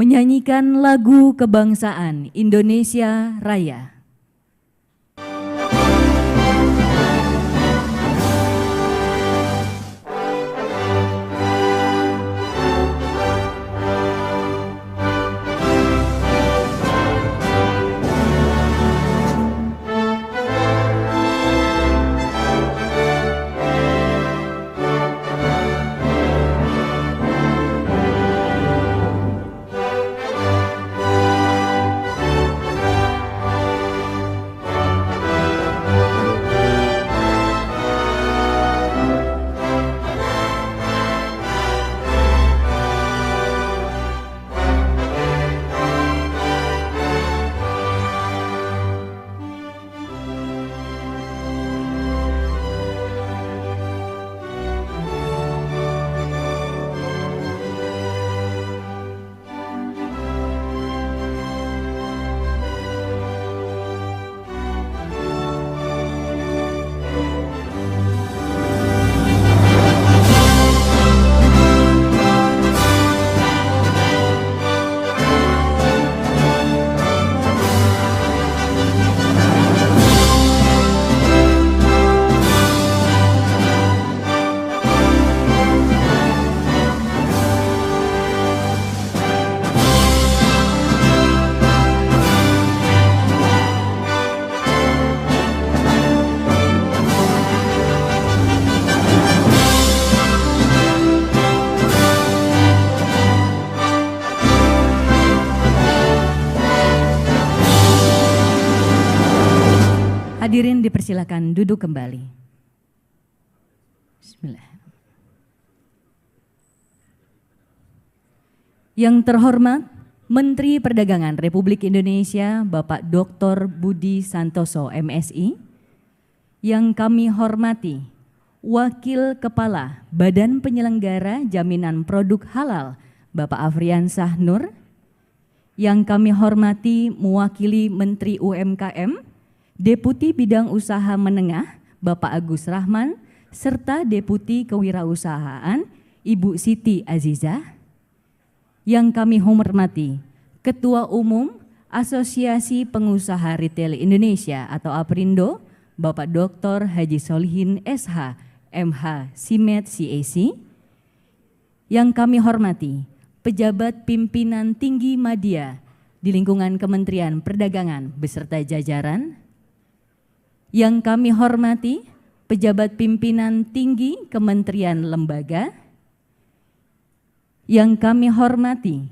menyanyikan lagu kebangsaan Indonesia Raya. Hadirin dipersilakan duduk kembali. Bismillah. Yang terhormat Menteri Perdagangan Republik Indonesia Bapak Dr. Budi Santoso MSI. Yang kami hormati Wakil Kepala Badan Penyelenggara Jaminan Produk Halal Bapak Afriansah Nur. Yang kami hormati mewakili Menteri UMKM Deputi Bidang Usaha Menengah Bapak Agus Rahman serta Deputi Kewirausahaan Ibu Siti Azizah. Yang kami hormati Ketua Umum Asosiasi Pengusaha Retail Indonesia atau APRindo Bapak Dr. Haji Solihin SH MH Simet CAC. Yang kami hormati pejabat pimpinan tinggi media di lingkungan Kementerian Perdagangan beserta jajaran. Yang kami hormati pejabat pimpinan tinggi kementerian lembaga. Yang kami hormati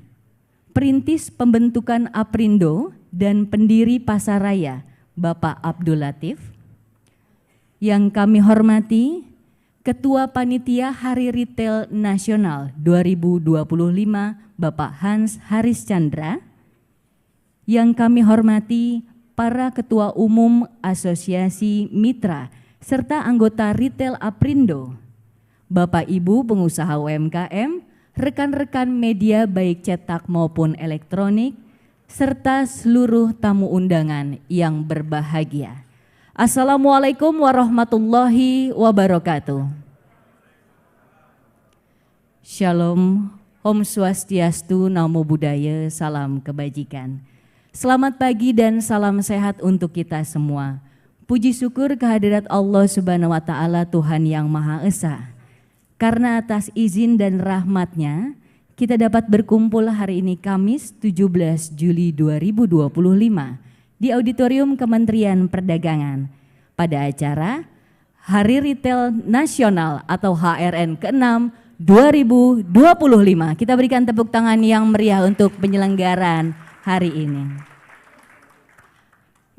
perintis pembentukan APRindo dan pendiri Pasaraya Bapak Abdul Latif. Yang kami hormati Ketua Panitia Hari Retail Nasional 2025 Bapak Hans Haris Chandra. Yang kami hormati para Ketua Umum Asosiasi Mitra serta anggota Retail APRindo, Bapak Ibu pengusaha UMKM, rekan-rekan media baik cetak maupun elektronik, serta seluruh tamu undangan yang berbahagia. Assalamualaikum warahmatullahi wabarakatuh. Shalom, Om Swastiastu, Namo Buddhaya, salam kebajikan. Selamat pagi dan salam sehat untuk kita semua. Puji syukur kehadirat Allah Subhanahu wa Ta'ala Tuhan yang Maha Esa. Karena atas izin dan rahmatnya kita dapat berkumpul hari ini Kamis 17 Juli 2025 di Auditorium Kementerian Perdagangan pada acara Hari Retail Nasional atau HRN ke-6 2025. Kita berikan tepuk tangan yang meriah untuk penyelenggaraan hari ini.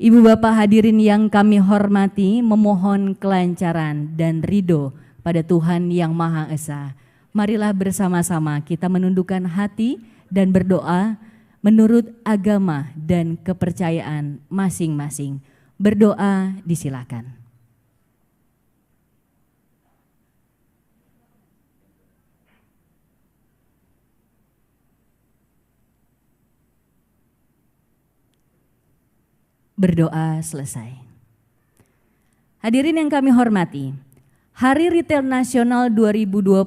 Ibu bapak hadirin yang kami hormati, memohon kelancaran dan ridho pada Tuhan yang Maha Esa. Marilah bersama-sama kita menundukkan hati dan berdoa menurut agama dan kepercayaan masing-masing. Berdoa disilakan. Berdoa selesai. Hadirin yang kami hormati, Hari Retail Nasional 2025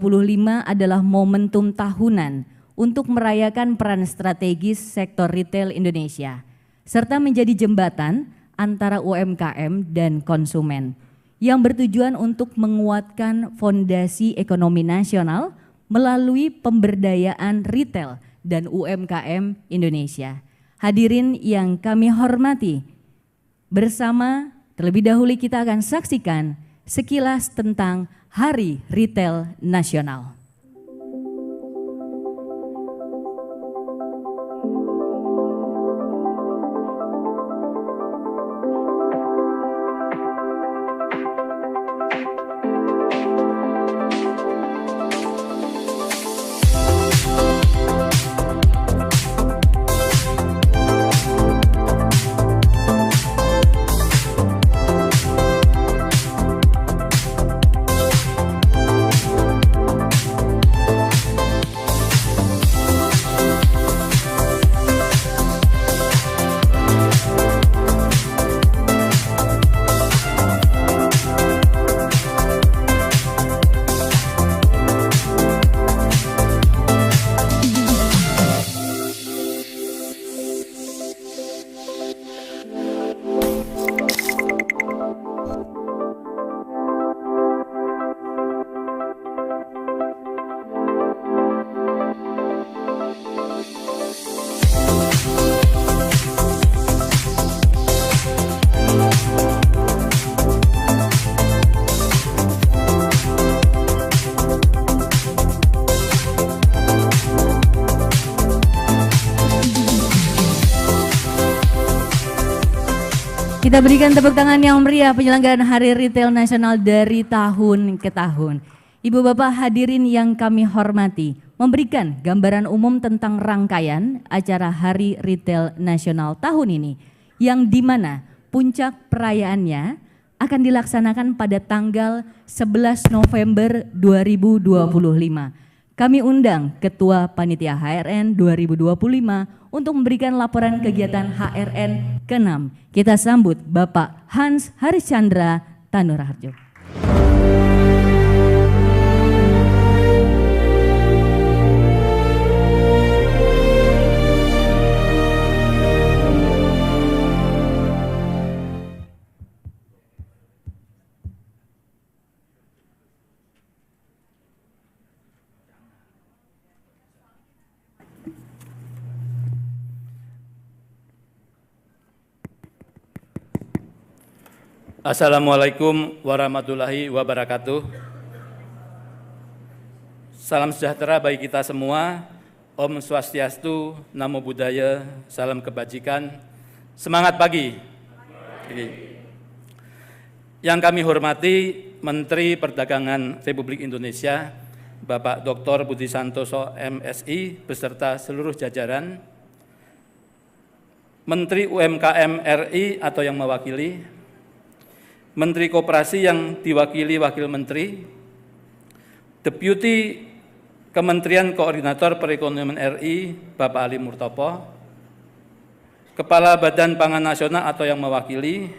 adalah momentum tahunan untuk merayakan peran strategis sektor retail Indonesia, serta menjadi jembatan antara UMKM dan konsumen yang bertujuan untuk menguatkan fondasi ekonomi nasional melalui pemberdayaan retail dan UMKM Indonesia. Hadirin yang kami hormati, bersama terlebih dahulu kita akan saksikan sekilas tentang Hari Retail Nasional. Kita berikan tepuk tangan yang meriah penyelenggaraan Hari Retail Nasional dari tahun ke tahun. Ibu Bapak hadirin yang kami hormati, memberikan gambaran umum tentang rangkaian acara Hari Retail Nasional tahun ini, yang dimana puncak perayaannya akan dilaksanakan pada tanggal 11 November 2025. Kami undang Ketua Panitia HRN 2025 untuk memberikan laporan kegiatan HRN ke-6. Kita sambut Bapak Hans Harischandra Tanurharjo. Assalamualaikum warahmatullahi wabarakatuh. Salam sejahtera bagi kita semua. Om Swastiastu, Namo Buddhaya, salam kebajikan. Semangat pagi. Yang kami hormati Menteri Perdagangan Republik Indonesia, Bapak Dr. Budi Santoso MSI beserta seluruh jajaran, Menteri UMKM RI atau yang mewakili, Menteri Koperasi yang diwakili Wakil Menteri, Deputi Kementerian Koordinator Perekonomian RI, Bapak Ali Murtopo, Kepala Badan Pangan Nasional atau yang mewakili,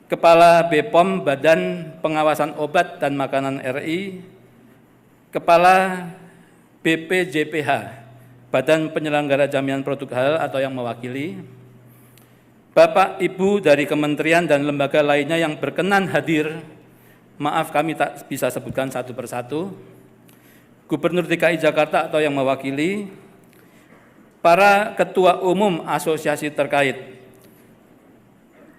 Kepala BPOM Badan Pengawasan Obat dan Makanan RI, Kepala BPJPH Badan Penyelenggara Jaminan Produk Halal atau yang mewakili, Bapak, Ibu dari kementerian dan lembaga lainnya yang berkenan hadir, maaf kami tak bisa sebutkan satu persatu, Gubernur DKI Jakarta atau yang mewakili, para Ketua Umum Asosiasi terkait,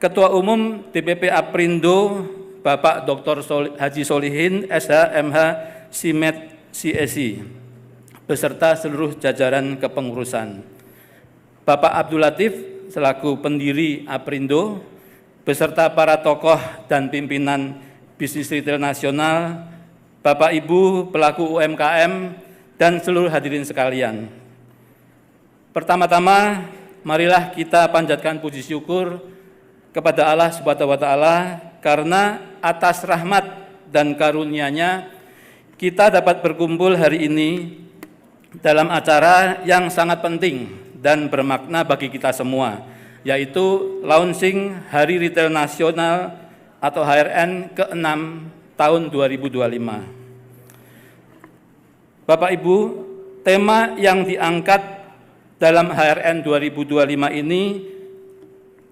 Ketua Umum DPP Aprindo, Bapak Dr. Haji Solihin, SH, MH, SIMED, CSI, beserta seluruh jajaran kepengurusan, Bapak Abdul Latif, selaku pendiri Aprindo, beserta para tokoh dan pimpinan bisnis retail nasional, Bapak Ibu pelaku UMKM, dan seluruh hadirin sekalian. Pertama-tama, marilah kita panjatkan puji syukur kepada Allah Subhanahu wa Ta'ala, karena atas rahmat dan karunia-Nya kita dapat berkumpul hari ini dalam acara yang sangat penting dan bermakna bagi kita semua, yaitu launching Hari Retail Nasional atau HRN ke-6 tahun 2025. Bapak Ibu, Tema yang diangkat dalam HRN 2025 ini,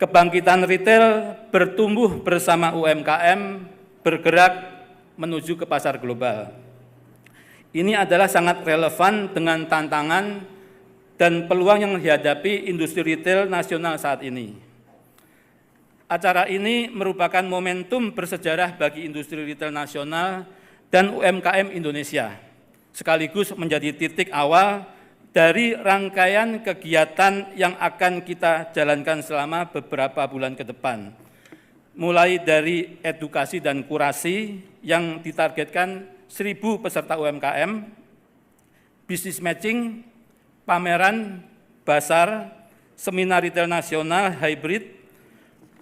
kebangkitan retail bertumbuh bersama UMKM bergerak menuju ke pasar global. Ini adalah sangat relevan dengan tantangan dan peluang yang dihadapi industri retail nasional saat ini. Acara ini merupakan momentum bersejarah bagi industri retail nasional dan UMKM Indonesia, sekaligus menjadi titik awal dari rangkaian kegiatan yang akan kita jalankan selama beberapa bulan ke depan. Mulai dari edukasi dan kurasi yang ditargetkan 1.000 peserta UMKM, bisnis matching, pameran, basar, seminar retail nasional, hybrid,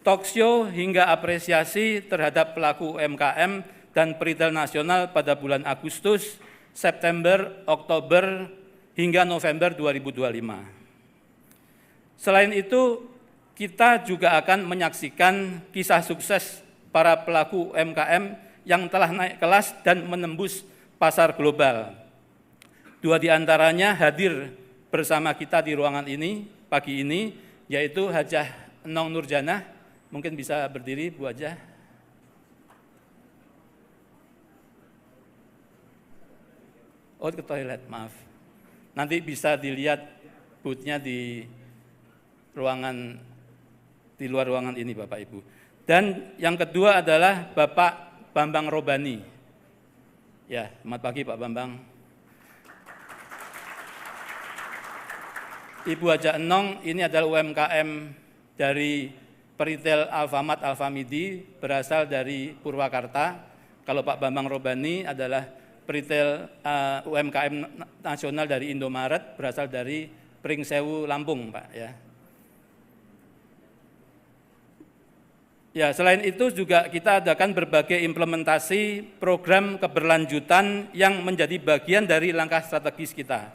talk show hingga apresiasi terhadap pelaku UMKM dan peritel nasional pada bulan Agustus, September, Oktober, hingga November 2025. Selain itu, kita juga akan menyaksikan kisah sukses para pelaku UMKM yang telah naik kelas dan menembus pasar global. 2 di antaranya hadir bersama kita di ruangan ini pagi ini, yaitu Hajah Enong Nurjanah. Mungkin bisa berdiri, Bu Hajah. Oh, ke toilet, maaf. Nanti bisa dilihat booth-nya di ruangan, di luar ruangan ini Bapak Ibu. Dan yang kedua adalah Bapak Bambang Robani. Ya, selamat pagi Pak Bambang. Ibu Hajah Enong ini adalah UMKM dari peritel Alfamart Alfamidi, berasal dari Purwakarta. Kalau Pak Bambang Robani adalah peritel UMKM nasional dari Indomaret, berasal dari Pringsewu, Lampung, Pak. Ya, selain itu juga kita adakan berbagai implementasi program keberlanjutan yang menjadi bagian dari langkah strategis kita.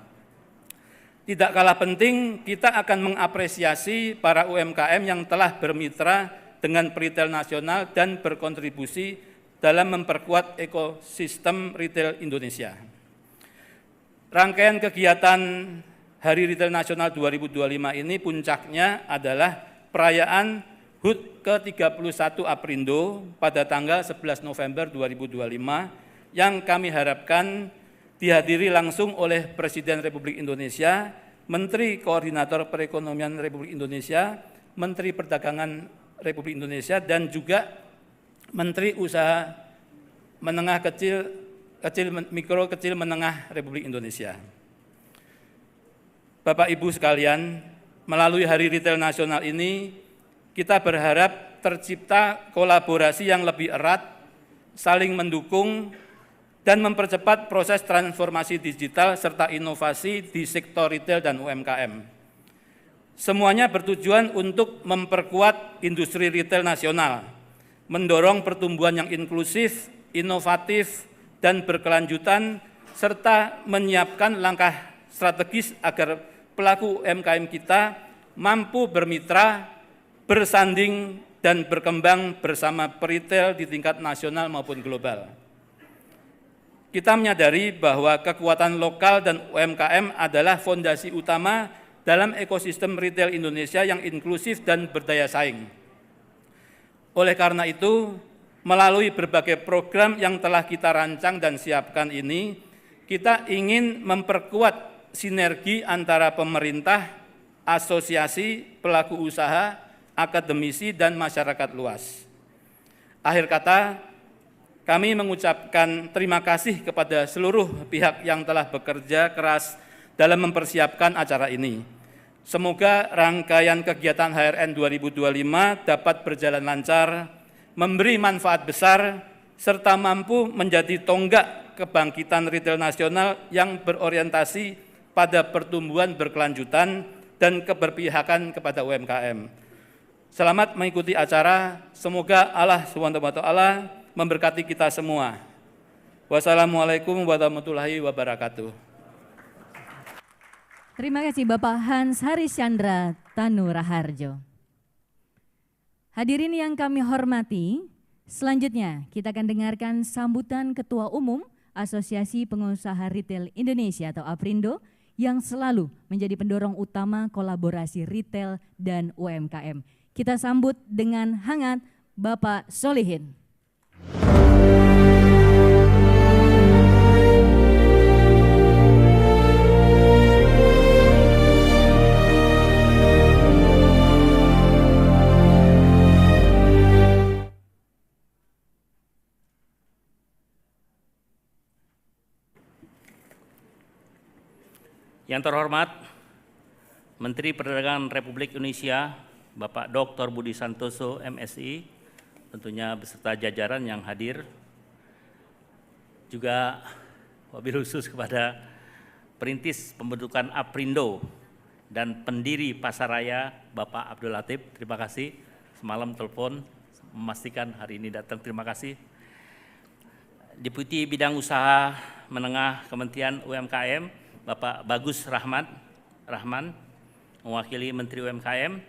Tidak kalah penting, kita akan mengapresiasi para UMKM yang telah bermitra dengan peritel nasional dan berkontribusi dalam memperkuat ekosistem retail Indonesia. Rangkaian kegiatan Hari Retail Nasional 2025 ini puncaknya adalah perayaan HUT ke-31 Aprindo pada tanggal 11 November 2025 yang kami harapkan dihadiri langsung oleh Presiden Republik Indonesia, Menteri Koordinator Perekonomian Republik Indonesia, Menteri Perdagangan Republik Indonesia, dan juga Menteri Usaha Menengah Mikro Kecil Menengah Republik Indonesia. Bapak Ibu sekalian, melalui Hari Retail Nasional ini, kita berharap tercipta kolaborasi yang lebih erat, saling mendukung, dan mempercepat proses transformasi digital serta inovasi di sektor retail dan UMKM. Semuanya bertujuan untuk memperkuat industri retail nasional, mendorong pertumbuhan yang inklusif, inovatif, dan berkelanjutan, serta menyiapkan langkah strategis agar pelaku UMKM kita mampu bermitra, bersanding, dan berkembang bersama peritel di tingkat nasional maupun global. Kita menyadari bahwa kekuatan lokal dan UMKM adalah fondasi utama dalam ekosistem retail Indonesia yang inklusif dan berdaya saing. Oleh karena itu, melalui berbagai program yang telah kita rancang dan siapkan ini, kita ingin memperkuat sinergi antara pemerintah, asosiasi, pelaku usaha, akademisi, dan masyarakat luas. Akhir kata, kami mengucapkan terima kasih kepada seluruh pihak yang telah bekerja keras dalam mempersiapkan acara ini. Semoga rangkaian kegiatan HRN 2025 dapat berjalan lancar, memberi manfaat besar, serta mampu menjadi tonggak kebangkitan retail nasional yang berorientasi pada pertumbuhan berkelanjutan dan keberpihakan kepada UMKM. Selamat mengikuti acara, semoga Allah SWT memberkati kita semua. Wassalamualaikum warahmatullahi wabarakatuh. Terima kasih Bapak Hans Haris Chandra Tanu Raharjo. Hadirin yang kami hormati, selanjutnya kita akan dengarkan sambutan Ketua Umum Asosiasi Pengusaha Retail Indonesia atau APRindo yang selalu menjadi pendorong utama kolaborasi retail dan UMKM. Kita sambut dengan hangat Bapak Solihin. Yang terhormat Menteri Perdagangan Republik Indonesia Bapak Dr. Budi Santoso MSI, tentunya beserta jajaran yang hadir, juga wabil khusus kepada perintis pembentukan Aprindo dan pendiri Pasaraya Bapak Abdul Latif, terima kasih, semalam telepon memastikan hari ini datang, terima kasih. Deputi Bidang Usaha Menengah Kementerian UMKM Bapak Bagus Rahman mewakili Menteri UMKM,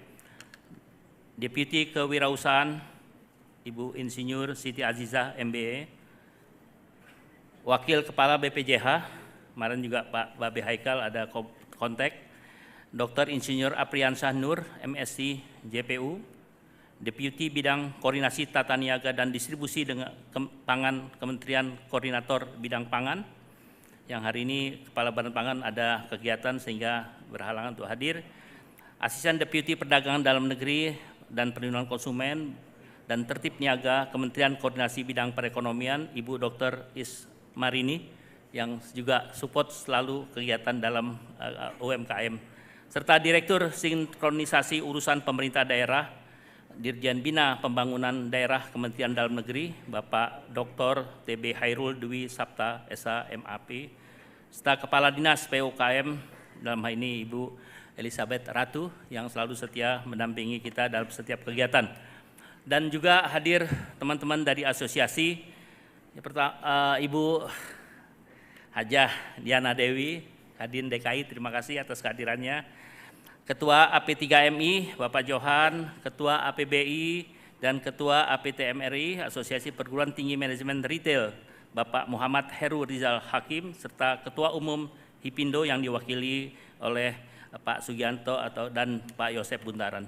Deputi Kewirausahaan Ibu Insinyur Siti Azizah MBE, Wakil Kepala BPJH, kemarin juga Pak Babe Haikal ada kontak, Dr. Insinyur Apriansah Nur MSc JPU, Deputi Bidang Koordinasi Tata Niaga dan Distribusi dengan Pangan Kementerian Koordinator Bidang Pangan, yang hari ini Kepala Badan Pangan ada kegiatan sehingga berhalangan untuk hadir, Asisten Deputi Perdagangan Dalam Negeri dan Perlindungan Konsumen dan Tertib Niaga Kementerian Koordinasi Bidang Perekonomian Ibu Dr. Ismarini yang juga support selalu kegiatan dalam UMKM, serta Direktur Sinkronisasi Urusan Pemerintah Daerah Dirjen Bina Pembangunan Daerah Kementerian Dalam Negeri Bapak Dr. TB Hairul Dwi Sapta SH MAP, serta Kepala Dinas PUKM dalam hal ini Ibu Elizabeth Ratu yang selalu setia mendampingi kita dalam setiap kegiatan, dan juga hadir teman-teman dari asosiasi, Ibu Hajah Diana Dewi Kadin DKI, terima kasih atas kehadirannya, Ketua AP3MI Bapak Johan, Ketua APBI dan Ketua APTMRI Asosiasi Perguruan Tinggi Manajemen Retail Bapak Muhammad Heru Rizal Hakim, serta Ketua Umum Hipindo yang diwakili oleh Pak Sugianto dan Pak Yosep Buntaran,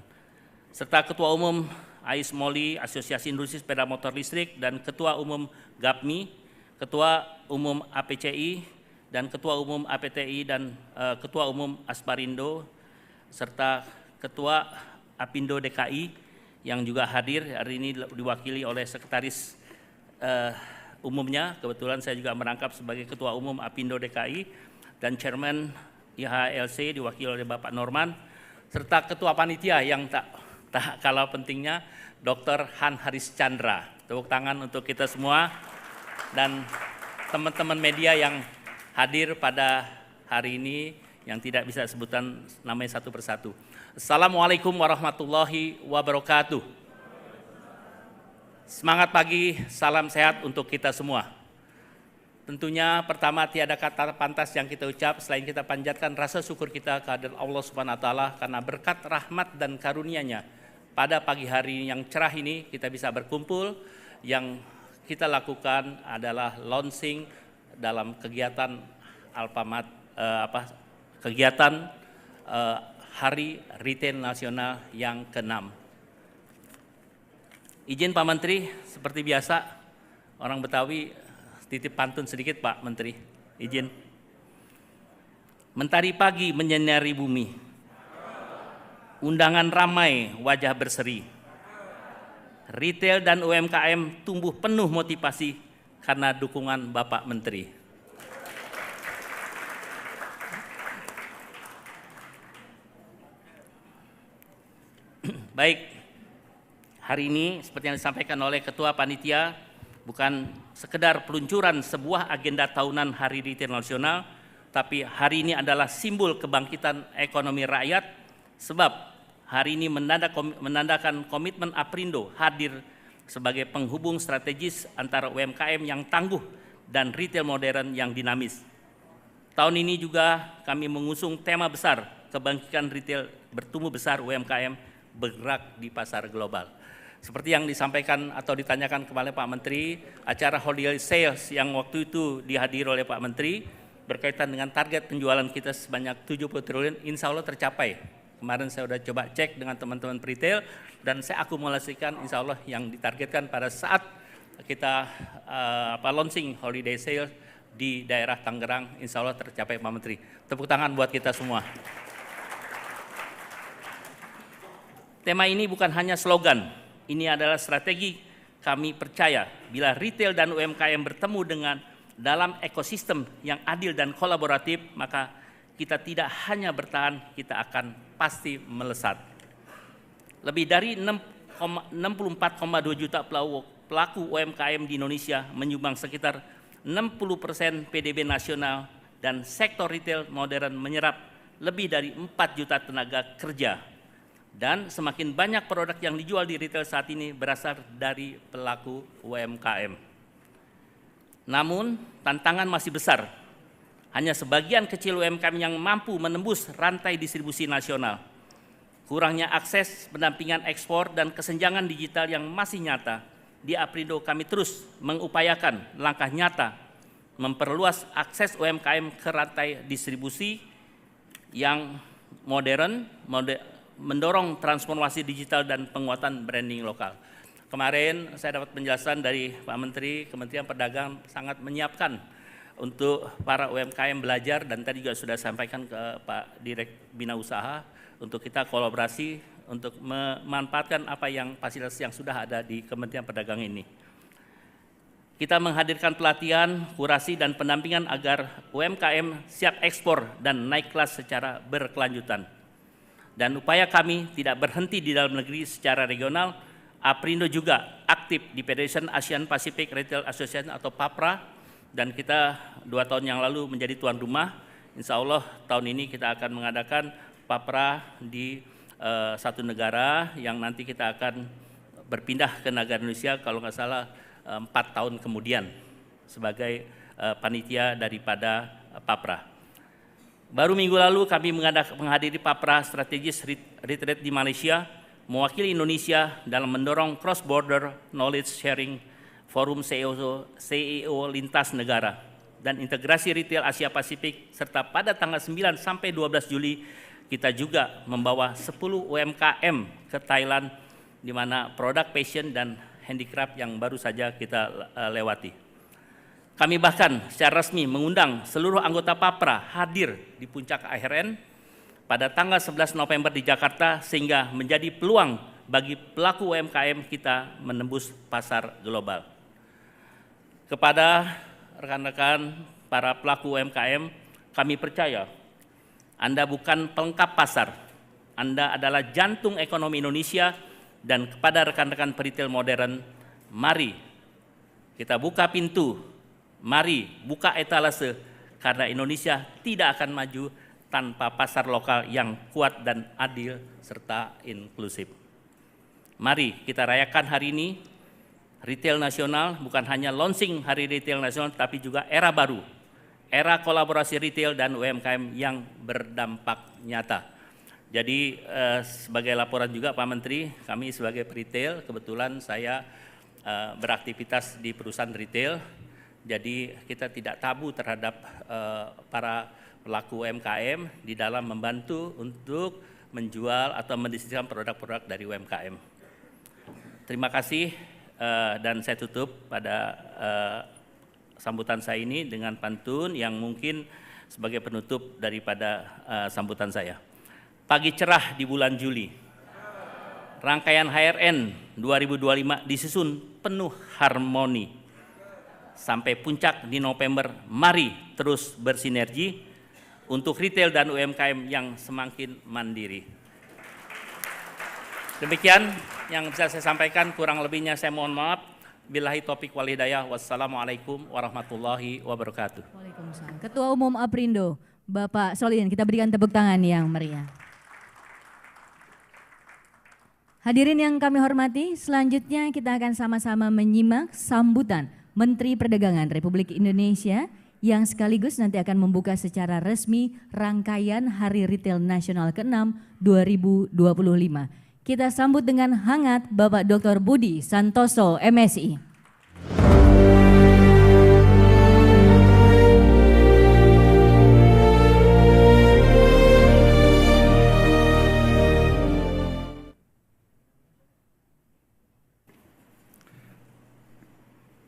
serta Ketua Umum AIS Moli Asosiasi Industri Sepeda Motor Listrik dan Ketua Umum GAPMI, Ketua Umum APCI dan Ketua Umum APTI dan Ketua Umum Asparindo, serta Ketua Apindo DKI yang juga hadir hari ini diwakili oleh Sekretaris Umumnya, kebetulan saya juga merangkap sebagai Ketua Umum Apindo DKI, dan Chairman IHLC diwakili oleh Bapak Norman, serta Ketua Panitia yang tak kalah pentingnya Dr. Han Haris Chandra. Tepuk tangan untuk kita semua dan teman-teman media yang hadir pada hari ini yang tidak bisa sebutan namanya satu persatu. Assalamualaikum warahmatullahi wabarakatuh. Semangat pagi, salam sehat untuk kita semua. Tentunya pertama tiada kata pantas yang kita ucap selain kita panjatkan rasa syukur kita kehadirat Allah Subhanahu wa taala karena berkat rahmat dan karunia-Nya pada pagi hari yang cerah ini kita bisa berkumpul. Yang kita lakukan adalah launching dalam kegiatan Alfamart kegiatan Hari Retail Nasional yang ke-6. Izin Pak Menteri, seperti biasa orang Betawi titip pantun sedikit Pak Menteri, izin. Mentari pagi menyinari bumi, undangan ramai wajah berseri, retail dan UMKM tumbuh penuh motivasi karena dukungan Bapak Menteri. Baik, hari ini seperti yang disampaikan oleh Ketua Panitia, bukan sekedar peluncuran sebuah agenda tahunan Hari Retail Nasional, tapi hari ini adalah simbol kebangkitan ekonomi rakyat, sebab hari ini menandakan komitmen Aprindo hadir sebagai penghubung strategis antara UMKM yang tangguh dan retail modern yang dinamis. Tahun ini juga kami mengusung tema besar, kebangkitan retail bertumbuh besar UMKM bergerak di pasar global. Seperti yang disampaikan atau ditanyakan kemarin Pak Menteri, acara Holiday Sales yang waktu itu dihadiri oleh Pak Menteri berkaitan dengan target penjualan kita sebanyak 70 triliun, insya Allah tercapai. Kemarin saya sudah coba cek dengan teman-teman retail dan saya akumulasikan insya Allah yang ditargetkan pada saat kita launching holiday sale di daerah Tangerang, insya Allah tercapai Pak Menteri. Tepuk tangan buat kita semua. Tema ini bukan hanya slogan, ini adalah strategi. Kami percaya bila retail dan UMKM bertemu dengan dalam ekosistem yang adil dan kolaboratif, maka kita tidak hanya bertahan, kita akan pasti melesat. Lebih dari 64,2 juta pelaku UMKM di Indonesia menyumbang sekitar 60% PDB nasional dan sektor retail modern menyerap lebih dari 4 juta tenaga kerja. Dan semakin banyak produk yang dijual di retail saat ini berasal dari pelaku UMKM. Namun tantangan masih besar. Hanya sebagian kecil UMKM yang mampu menembus rantai distribusi nasional. Kurangnya akses pendampingan ekspor dan kesenjangan digital yang masih nyata. Di Aprindo kami terus mengupayakan langkah nyata memperluas akses UMKM ke rantai distribusi yang modern, mendorong transformasi digital dan penguatan branding lokal. Kemarin saya dapat penjelasan dari Pak Menteri, Kementerian Perdagangan sangat menyiapkan untuk para UMKM belajar dan tadi juga sudah sampaikan ke Pak Direk Bina Usaha untuk kita kolaborasi untuk memanfaatkan apa yang fasilitas yang sudah ada di Kementerian Perdagangan ini. Kita menghadirkan pelatihan, kurasi dan pendampingan agar UMKM siap ekspor dan naik kelas secara berkelanjutan. Dan upaya kami tidak berhenti di dalam negeri secara regional, Aprindo juga aktif di Federation Asian Pacific Retail Association atau PAPRA, dan kita 2 tahun yang lalu menjadi tuan rumah. Insya Allah tahun ini kita akan mengadakan PAPRA di satu negara yang nanti kita akan berpindah ke negara Indonesia kalau nggak salah 4 tahun kemudian sebagai panitia daripada PAPRA. Baru minggu lalu kami menghadiri PAPRA strategis retreat di Malaysia, mewakili Indonesia dalam mendorong cross-border knowledge sharing forum CEO lintas negara dan integrasi retail Asia Pasifik, serta pada tanggal 9 sampai 12 Juli kita juga membawa 10 UMKM ke Thailand, di mana produk fashion dan handicraft yang baru saja kita lewati. Kami bahkan secara resmi mengundang seluruh anggota PAPRA hadir di puncak AHRN pada tanggal 11 November di Jakarta, sehingga menjadi peluang bagi pelaku UMKM kita menembus pasar global. Kepada rekan-rekan para pelaku UMKM, kami percaya Anda bukan pelengkap pasar, Anda adalah jantung ekonomi Indonesia, dan kepada rekan-rekan peritel modern, mari kita buka pintu. Mari buka etalase, karena Indonesia tidak akan maju tanpa pasar lokal yang kuat dan adil serta inklusif. Mari kita rayakan hari ini retail nasional, bukan hanya launching hari retail nasional, tapi juga era baru, era kolaborasi retail dan UMKM yang berdampak nyata. Jadi sebagai laporan juga Pak Menteri, kami sebagai retail, kebetulan saya beraktivitas di perusahaan retail. Jadi kita tidak tabu terhadap para pelaku UMKM di dalam membantu untuk menjual atau mendistribusikan produk-produk dari UMKM. Terima kasih dan saya tutup pada sambutan saya ini dengan pantun yang mungkin sebagai penutup daripada sambutan saya. Pagi cerah di bulan Juli, rangkaian HRN 2025 disusun penuh harmoni. Sampai puncak di November, mari terus bersinergi untuk retail dan UMKM yang semakin mandiri. Demikian yang bisa saya sampaikan, kurang lebihnya saya mohon maaf. Billahi taufiq wal hidayah. Wassalamualaikum warahmatullahi wabarakatuh. Waalaikumsalam. Ketua Umum Aprindo, Bapak Solihin, kita berikan tepuk tangan yang meriah. Hadirin yang kami hormati, selanjutnya kita akan sama-sama menyimak sambutan Menteri Perdagangan Republik Indonesia yang sekaligus nanti akan membuka secara resmi rangkaian Hari Retail Nasional ke-6 2025. Kita sambut dengan hangat Bapak Dr. Budi Santoso, MSI.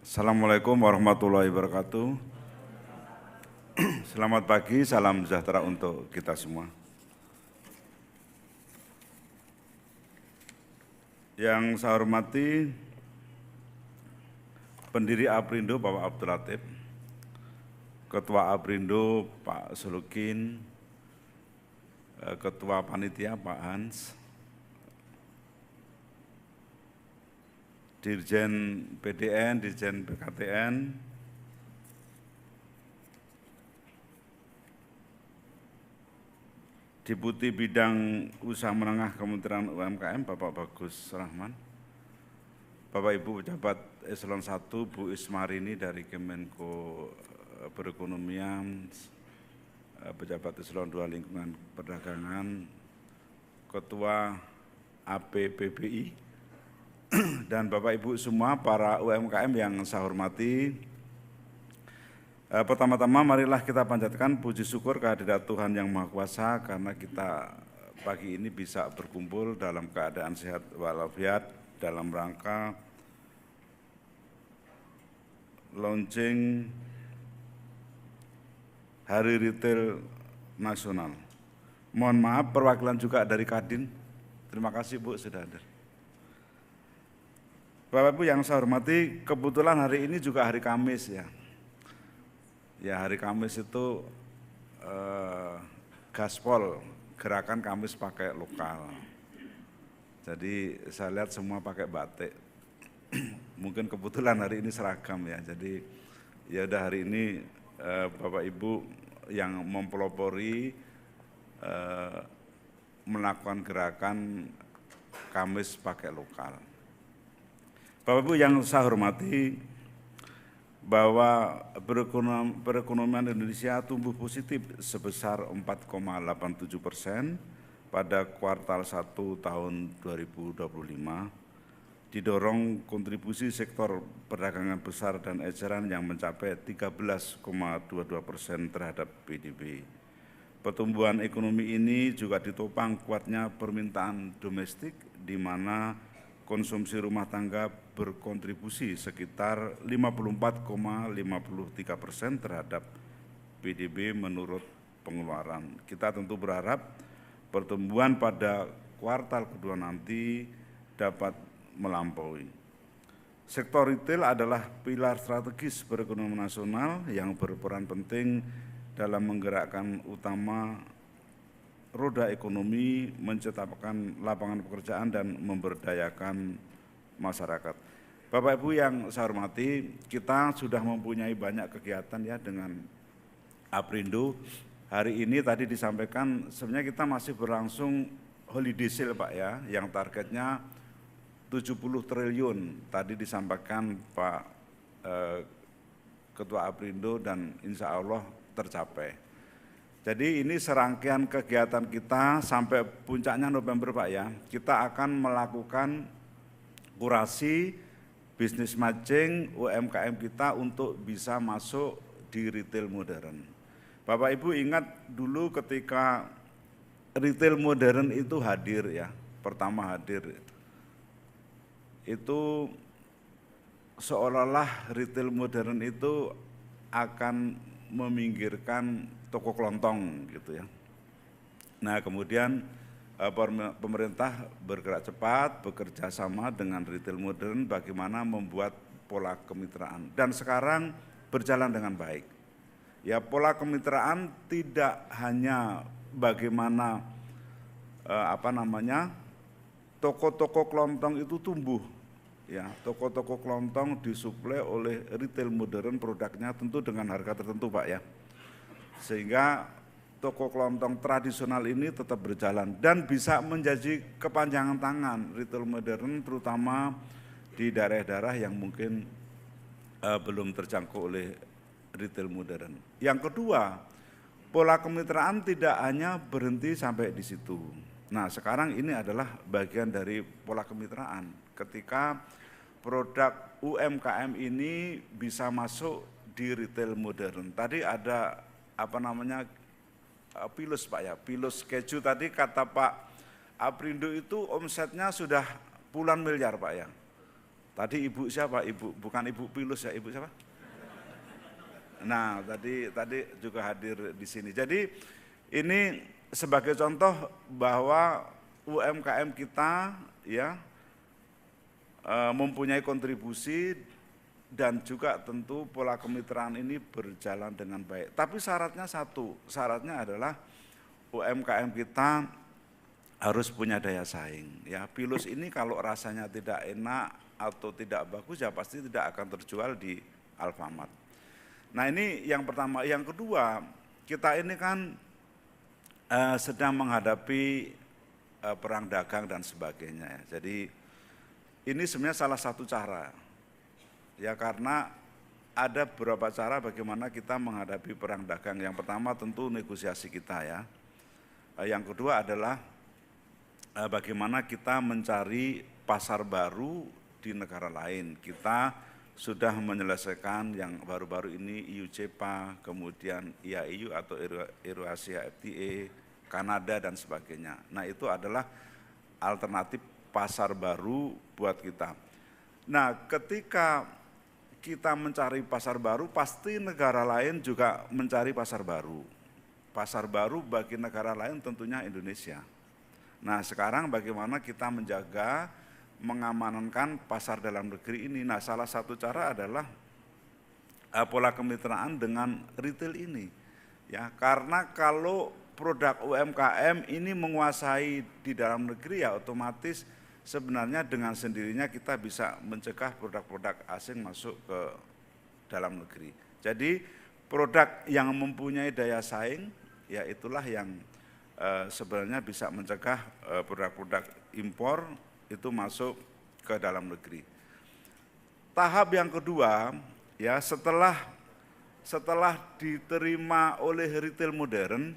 Assalamualaikum warahmatullahi wabarakatuh. Selamat pagi, salam sejahtera untuk kita semua. Yang saya hormati pendiri Aprindo Bapak Abdul Latif, Ketua Aprindo Pak Sulukin, Ketua Panitia Pak Hans, Dirjen PDN, Dirjen BKTN, Deputi Bidang Usaha Menengah Kementerian UMKM Bapak Bagus Rahman, Bapak Ibu Pejabat Eselon 1 Bu Ismarini dari Kemenko Perekonomian, Pejabat Eselon 2 Lingkungan Perdagangan, Ketua APPBI, dan Bapak Ibu semua para UMKM yang saya hormati. Pertama-tama marilah kita panjatkan puji syukur kehadirat Tuhan Yang Maha Kuasa karena kita pagi ini bisa berkumpul dalam keadaan sehat walafiat dalam rangka launching Hari Retail Nasional. Mohon maaf perwakilan juga dari Kadin. Terima kasih Bu sudah hadir. Bapak Ibu yang saya hormati, kebetulan hari ini juga hari Kamis ya. Ya hari Kamis itu gaspol, gerakan Kamis pakai lokal. Jadi saya lihat semua pakai batik. Mungkin kebetulan hari ini seragam ya. Jadi ya udah hari ini Bapak Ibu yang mempelopori melakukan gerakan Kamis pakai lokal. Bapak Ibu yang saya hormati, bahwa perekonomian Indonesia tumbuh positif sebesar 4,87% pada kuartal 1 tahun 2025, didorong kontribusi sektor perdagangan besar dan eceran yang mencapai 13,22% terhadap PDB. Pertumbuhan ekonomi ini juga ditopang kuatnya permintaan domestik, di mana konsumsi rumah tangga berkontribusi sekitar 54,53% terhadap PDB menurut pengeluaran. Kita tentu berharap pertumbuhan pada kuartal kedua nanti dapat melampaui. Sektor retail adalah pilar strategis perekonomian nasional yang berperan penting dalam menggerakkan utama roda ekonomi, menciptakan lapangan pekerjaan dan memberdayakan masyarakat. Bapak Ibu yang saya hormati, kita sudah mempunyai banyak kegiatan ya dengan Aprindo. Hari ini tadi disampaikan sebenarnya kita masih berlangsung holiday sale Pak ya, yang targetnya 70 triliun. Tadi disampaikan Pak Ketua Aprindo dan insya Allah tercapai. Jadi ini serangkaian kegiatan kita sampai puncaknya November Pak ya. Kita akan melakukan kurasi bisnis matching UMKM kita untuk bisa masuk di retail modern. Bapak Ibu ingat dulu ketika retail modern itu hadir ya, pertama hadir. Itu seolah-olah retail modern itu akan meminggirkan toko kelontong gitu ya. Nah kemudian pemerintah bergerak cepat, bekerja sama dengan retail modern bagaimana membuat pola kemitraan. Dan sekarang berjalan dengan baik. Ya pola kemitraan tidak hanya bagaimana toko-toko kelontong itu tumbuh. Ya, toko-toko kelontong disuplai oleh retail modern produknya tentu dengan harga tertentu Pak ya. Sehingga toko kelontong tradisional ini tetap berjalan dan bisa menjadi kepanjangan tangan retail modern terutama di daerah-daerah yang mungkin belum terjangkau oleh retail modern. Yang kedua, pola kemitraan tidak hanya berhenti sampai di situ. Nah, sekarang ini adalah bagian dari pola kemitraan. Ketika produk UMKM ini bisa masuk di retail modern. Tadi ada pilus Pak ya, pilus keju tadi kata Pak Aprindo itu omsetnya sudah puluhan miliar Pak ya. Tadi Ibu siapa? Ibu bukan Ibu Pilus ya, Ibu siapa? Nah, tadi juga hadir di sini. Jadi ini sebagai contoh bahwa UMKM kita ya mempunyai kontribusi dan juga tentu pola kemitraan ini berjalan dengan baik. Tapi syaratnya satu, syaratnya adalah UMKM kita harus punya daya saing. Ya, Pilus ini kalau rasanya tidak enak atau tidak bagus ya pasti tidak akan terjual di Alfamart. Nah ini yang pertama. Yang kedua, kita ini kan sedang menghadapi perang dagang dan sebagainya. Jadi ini sebenarnya salah satu cara. Ya karena ada beberapa cara bagaimana kita menghadapi perang dagang. Yang pertama tentu negosiasi kita ya. Yang kedua adalah bagaimana kita mencari pasar baru di negara lain. Kita sudah menyelesaikan yang baru-baru ini EU-JEPA, kemudian IAEU atau Eurasia FTA, Kanada dan sebagainya. Nah itu adalah alternatif pasar baru buat kita. Nah ketika kita mencari pasar baru, pasti negara lain juga mencari pasar baru. Pasar baru bagi negara lain tentunya Indonesia. Nah sekarang bagaimana kita menjaga, mengamankan pasar dalam negeri ini. Nah salah satu cara adalah pola kemitraan dengan retail ini. Ya, karena kalau produk UMKM ini menguasai di dalam negeri ya otomatis sebenarnya dengan sendirinya kita bisa mencegah produk-produk asing masuk ke dalam negeri. Jadi produk yang mempunyai daya saing ya itulah yang sebenarnya bisa mencegah produk-produk impor itu masuk ke dalam negeri. Tahap yang kedua, ya setelah diterima oleh retail modern,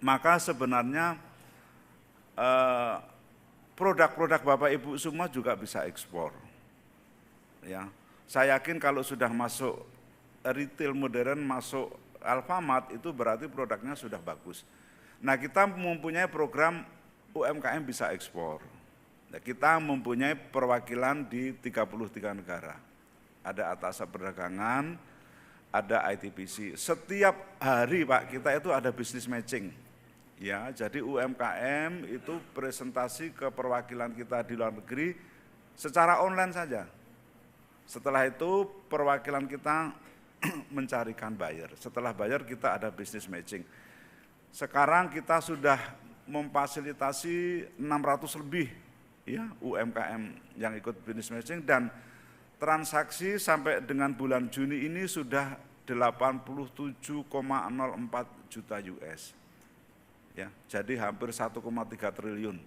maka sebenarnya produk-produk Bapak Ibu semua juga bisa ekspor. Ya, saya yakin kalau sudah masuk retail modern, masuk Alfamart itu berarti produknya sudah bagus. Nah kita mempunyai program UMKM bisa ekspor. Kita mempunyai perwakilan di 33 negara. Ada Atasa Perdagangan, ada ITPC. Setiap hari Pak kita itu ada business matching. Ya, jadi UMKM itu presentasi ke perwakilan kita di luar negeri secara online saja. Setelah itu perwakilan kita mencarikan buyer. Setelah buyer kita ada business matching. Sekarang kita sudah memfasilitasi 600 lebih ya UMKM yang ikut business matching dan transaksi sampai dengan bulan Juni ini sudah 87,04 juta US. Ya, jadi hampir 1,3 triliun.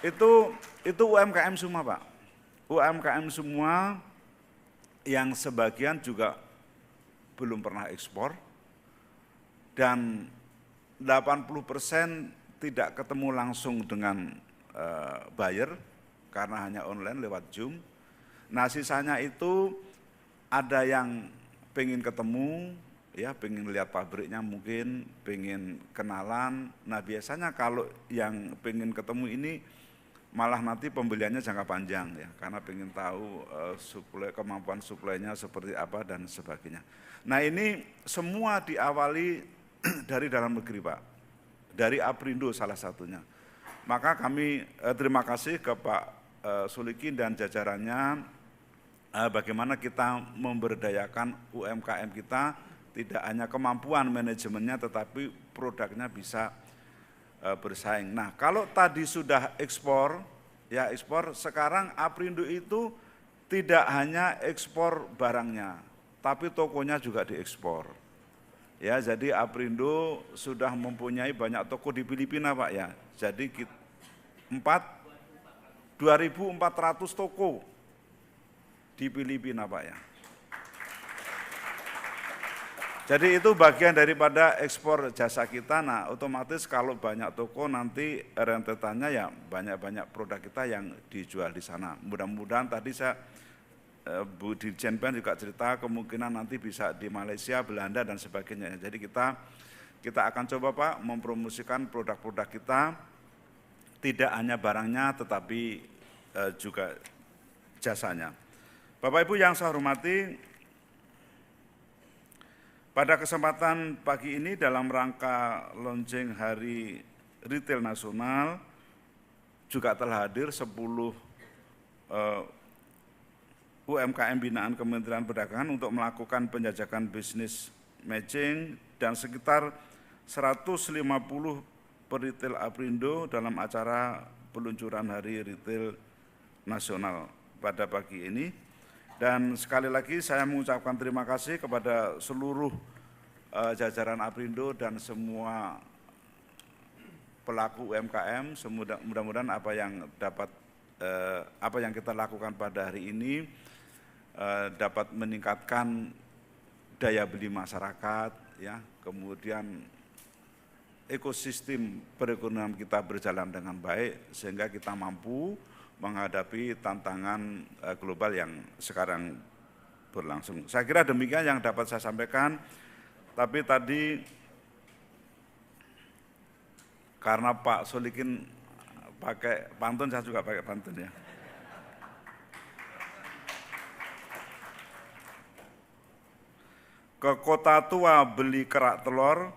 Itu UMKM semua, Pak. UMKM semua yang sebagian juga belum pernah ekspor dan 80% tidak ketemu langsung dengan buyer karena hanya online lewat Zoom. Nah sisanya itu ada yang pengen ketemu, ya pengen lihat pabriknya mungkin, pengen kenalan. Nah biasanya kalau yang pengen ketemu ini malah nanti pembeliannya jangka panjang ya, karena pengen tahu kemampuan suplainya seperti apa dan sebagainya. Nah ini semua diawali dari dalam negeri Pak. Dari Aprindo salah satunya. Maka kami terima kasih ke Pak Sulikin dan jajarannya bagaimana kita memberdayakan UMKM kita, tidak hanya kemampuan manajemennya tetapi produknya bisa bersaing. Nah kalau tadi sudah ekspor, ya ekspor, sekarang Aprindo itu tidak hanya ekspor barangnya, tapi tokonya juga diekspor. Ya, jadi Aprindo sudah mempunyai banyak toko di Filipina Pak ya. Jadi 2.400 toko di Filipina Pak ya. Jadi itu bagian daripada ekspor jasa kita. Nah otomatis kalau banyak toko nanti rentetannya ya banyak-banyak produk kita yang dijual di sana. Mudah-mudahan tadi saya Bu Dirjen PEN juga cerita kemungkinan nanti bisa di Malaysia, Belanda dan sebagainya. Jadi kita akan coba Pak mempromosikan produk-produk kita tidak hanya barangnya tetapi juga jasanya. Bapak Ibu yang saya hormati, pada kesempatan pagi ini dalam rangka launching Hari Retail Nasional juga telah hadir 10 UMKM binaan Kementerian Perdagangan untuk melakukan penjajakan bisnis matching dan sekitar 150 peritel Aprindo dalam acara peluncuran Hari Retail Nasional pada pagi ini. Dan sekali lagi saya mengucapkan terima kasih kepada seluruh jajaran Aprindo dan semua pelaku UMKM. Mudah-mudahan apa yang kita lakukan pada hari ini dapat meningkatkan daya beli masyarakat, ya, kemudian ekosistem perekonomian kita berjalan dengan baik sehingga kita mampu menghadapi tantangan global yang sekarang berlangsung. Saya kira demikian yang dapat saya sampaikan, tapi tadi karena Pak Solikin pakai pantun, saya juga pakai pantun ya. Ke kota tua beli kerak telur,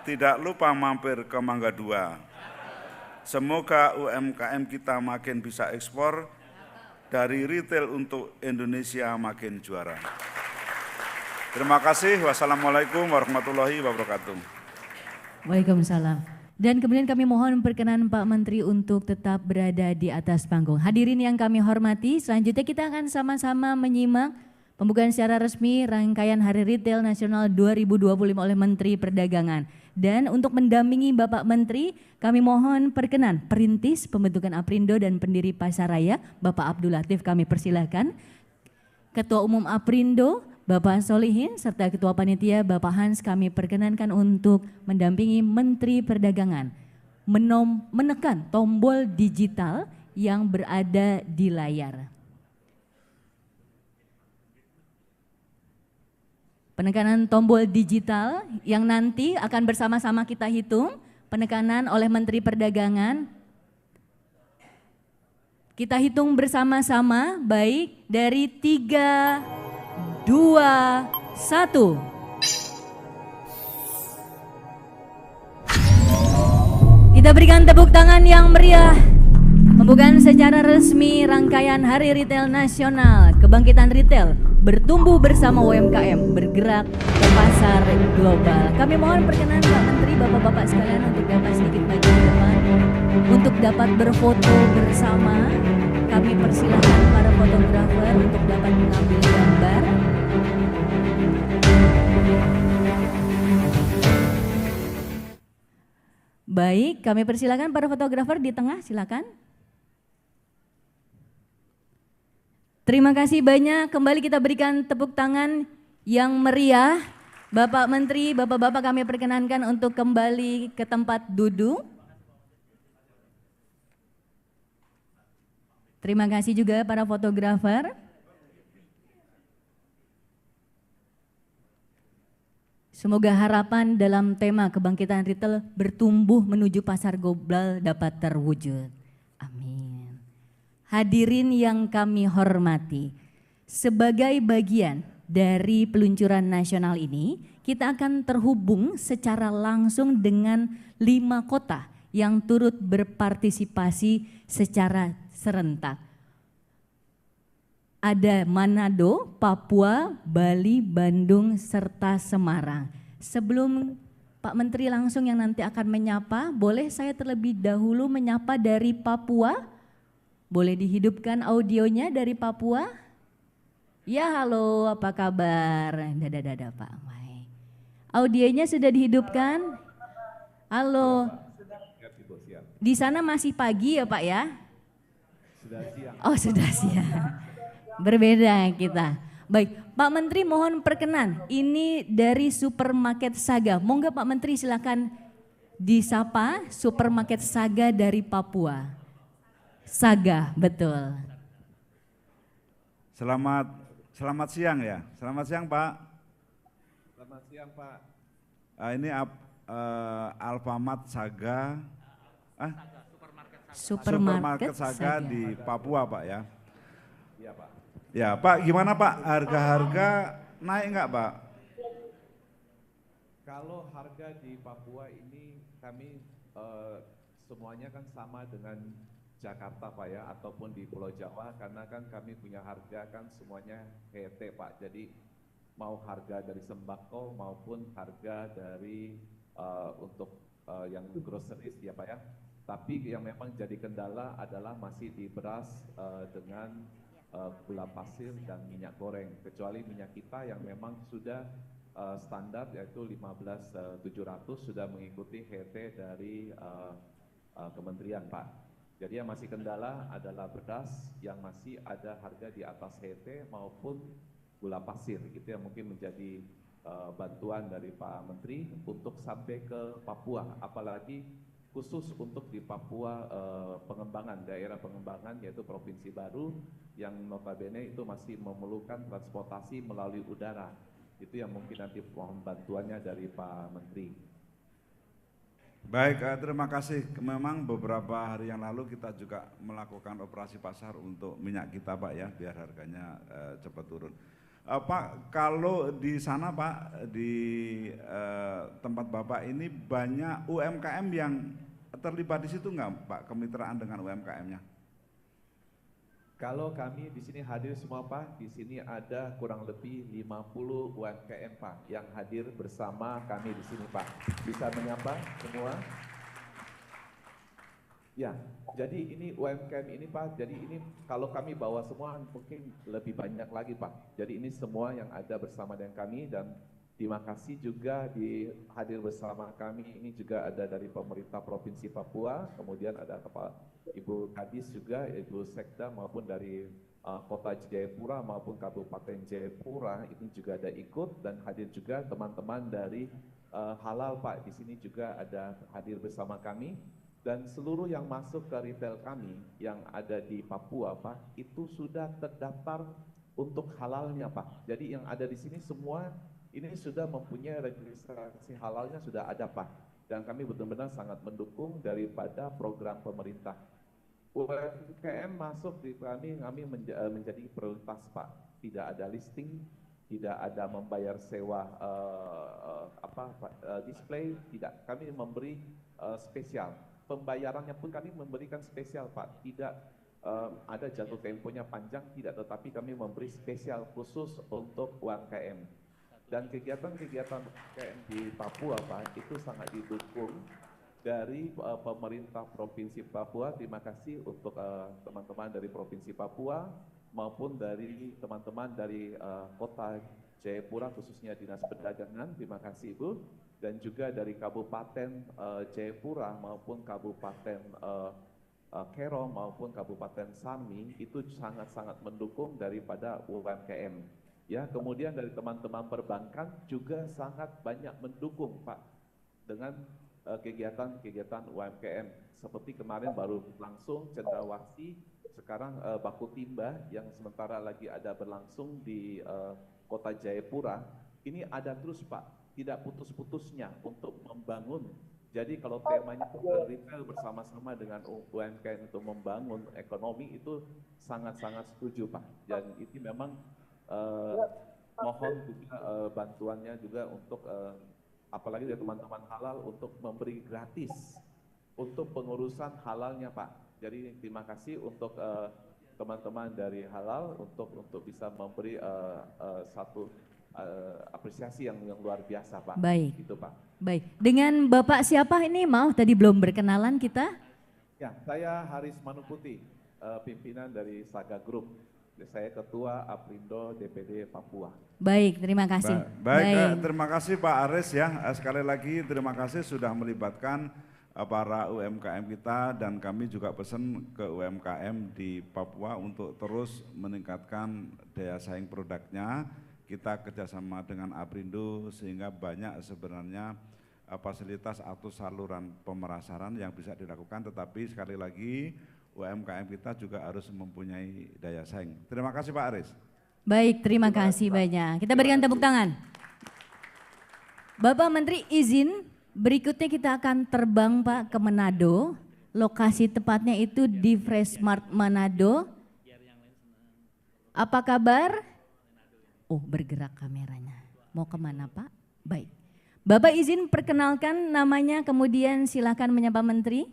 tidak lupa mampir ke Mangga Dua. Semoga UMKM kita makin bisa ekspor, dari retail untuk Indonesia makin juara. Terima kasih. Wassalamualaikum warahmatullahi wabarakatuh. Waalaikumsalam. Dan kemudian kami mohon perkenan Pak Menteri untuk tetap berada di atas panggung. Hadirin yang kami hormati, selanjutnya kita akan sama-sama menyimak pembukaan secara resmi rangkaian Hari Retail Nasional 2025 oleh Menteri Perdagangan. Dan untuk mendampingi Bapak Menteri, kami mohon perkenan perintis pembentukan Aprindo dan pendiri Pasaraya, Bapak Abdul Latif, kami persilahkan. Ketua Umum Aprindo, Bapak Solihin, serta Ketua Panitia, Bapak Hans, kami perkenankan untuk mendampingi Menteri Perdagangan menekan tombol digital yang berada di layar. Penekanan tombol digital yang nanti akan bersama-sama kita hitung, penekanan oleh Menteri Perdagangan. Kita hitung bersama-sama, baik dari 3, 2, 1. Kita berikan tepuk tangan yang meriah. Pembukaan secara resmi rangkaian Hari Retail Nasional, kebangkitan retail, bertumbuh bersama UMKM, bergerak ke pasar global. Kami mohon perkenan Pak Menteri, Bapak-Bapak sekalian untuk dapat sedikit maju ke depan, untuk dapat berfoto bersama. Kami persilahkan para fotografer untuk dapat mengambil gambar. Baik, kami persilahkan para fotografer di tengah, silakan. Terima kasih banyak, kembali kita berikan tepuk tangan yang meriah. Bapak Menteri, Bapak-Bapak kami perkenankan untuk kembali ke tempat duduk. Terima kasih juga para fotografer. Semoga harapan dalam tema kebangkitan retail bertumbuh menuju pasar global dapat terwujud. Amin. Hadirin yang kami hormati, sebagai bagian dari peluncuran nasional ini, kita akan terhubung secara langsung dengan 5 kota yang turut berpartisipasi secara serentak. Ada Manado, Papua, Bali, Bandung, serta Semarang. Sebelum Pak Menteri langsung yang nanti akan menyapa, boleh saya terlebih dahulu menyapa dari Papua? Boleh dihidupkan audionya dari Papua? Ya, halo, apa kabar? Dada Pak. Audionya sudah dihidupkan? Halo. Di sana masih pagi ya Pak ya? Sudah siang. Oh, sudah siang. Berbeda kita. Baik, Pak Menteri mohon perkenan. Ini dari Supermarket Saga. Monggo Pak Menteri silakan disapa Supermarket Saga dari Papua. Saga, betul. Selamat siang ya. Selamat siang Pak. Selamat siang Pak. Ini Alfamart Saga. Supermarket Saga Saga. di Papua Pak ya. Iya Pak. Ya Pak, gimana Pak, harga-harga naik nggak Pak? Kalau harga di Papua ini kami semuanya kan sama dengan Jakarta Pak ya, ataupun di Pulau Jawa, karena kan kami punya harga kan semuanya HET Pak. Jadi mau harga dari sembako maupun harga dari untuk yang groceries ya Pak ya. Tapi yang memang jadi kendala adalah masih di beras dengan gula pasir dan minyak goreng. Kecuali minyak kita yang memang sudah standar yaitu 15.700 sudah mengikuti HET dari kementerian Pak. Jadi yang masih kendala adalah beras yang masih ada harga di atas HET maupun gula pasir. Itu yang mungkin menjadi bantuan dari Pak Menteri untuk sampai ke Papua, apalagi khusus untuk di Papua pengembangan, daerah pengembangan yaitu Provinsi Baru yang notabene itu masih memerlukan transportasi melalui udara. Itu yang mungkin nanti mohon bantuannya dari Pak Menteri. Baik, terima kasih. Memang beberapa hari yang lalu kita juga melakukan operasi pasar untuk minyak kita Pak ya, biar harganya cepat turun. Pak, kalau di sana Pak, di tempat Bapak ini banyak UMKM yang terlibat di situ nggak Pak, kemitraan dengan UMKM-nya? Kalau kami di sini hadir semua Pak, di sini ada kurang lebih 50 UMKM Pak yang hadir bersama kami di sini Pak. Bisa menyapa semua? Ya, jadi ini UMKM ini Pak, jadi ini kalau kami bawa semua mungkin lebih banyak lagi Pak. Jadi ini semua yang ada bersama dengan kami, dan terima kasih juga hadir bersama kami ini juga ada dari pemerintah Provinsi Papua, kemudian ada Ibu Kadis juga, Ibu Sekda maupun dari Kota Jayapura maupun Kabupaten Jayapura ini juga ada ikut, dan hadir juga teman-teman dari Halal Pak, di sini juga ada hadir bersama kami. Dan seluruh yang masuk ke retail kami yang ada di Papua Pak, itu sudah terdaftar untuk halalnya Pak. Jadi yang ada di sini semua ini sudah mempunyai registrasi halalnya sudah ada Pak. Dan kami benar-benar sangat mendukung daripada program pemerintah. UMKM masuk di kami menjadi prioritas Pak. Tidak ada listing, tidak ada membayar sewa display, tidak. Kami memberi spesial. Pembayarannya pun kami memberikan spesial Pak. Tidak ada jatuh temponya panjang, tidak. Tetapi kami memberi spesial khusus untuk UMKM. Dan kegiatan-kegiatan UMKM di Papua Pak itu sangat didukung dari pemerintah Provinsi Papua. Terima kasih untuk teman-teman dari Provinsi Papua maupun dari teman-teman dari Kota Jayapura, khususnya Dinas Perdagangan. Terima kasih Ibu. Dan juga dari Kabupaten Jayapura maupun Kabupaten Kero maupun Kabupaten Sami itu sangat-sangat mendukung daripada UMKM. Ya, kemudian dari teman-teman perbankan juga sangat banyak mendukung Pak dengan kegiatan-kegiatan UMKM seperti kemarin baru langsung Cendrawasih, sekarang Baku Timba yang sementara lagi ada berlangsung di Kota Jayapura. Ini ada terus Pak, tidak putus-putusnya untuk membangun. Jadi kalau temanya retail bersama-sama dengan UMKM untuk membangun ekonomi itu sangat-sangat setuju Pak. Dan itu memang mohon juga bantuannya juga untuk apalagi dari teman-teman halal untuk memberi gratis untuk pengurusan halalnya Pak. Jadi terima kasih untuk teman-teman dari halal untuk bisa memberi satu apresiasi yang luar biasa Pak. Baik. Gitu Pak. Baik. Dengan Bapak siapa ini? Maaf tadi belum berkenalan kita. Ya, saya Haris Manuputi, pimpinan dari Saga Group. Saya Ketua Aprindo DPD Papua. Baik, terima kasih. Baik. Terima kasih Pak Aris ya. Sekali lagi terima kasih sudah melibatkan para UMKM kita, dan kami juga pesan ke UMKM di Papua untuk terus meningkatkan daya saing produknya. Kita kerjasama dengan Aprindo sehingga banyak sebenarnya fasilitas atau saluran pemerasaran yang bisa dilakukan, tetapi sekali lagi UMKM kita juga harus mempunyai daya saing. Terima kasih Pak Aris. Baik, terima kasih banyak. Kita berikan tepuk tangan. Bapak Menteri izin, berikutnya kita akan terbang Pak ke Manado Lokasi tepatnya itu di Freshmart Manado. Apa kabar? Oh, bergerak kameranya. Mau kemana Pak? Baik. Bapak izin perkenalkan namanya, kemudian silakan menyapa Menteri.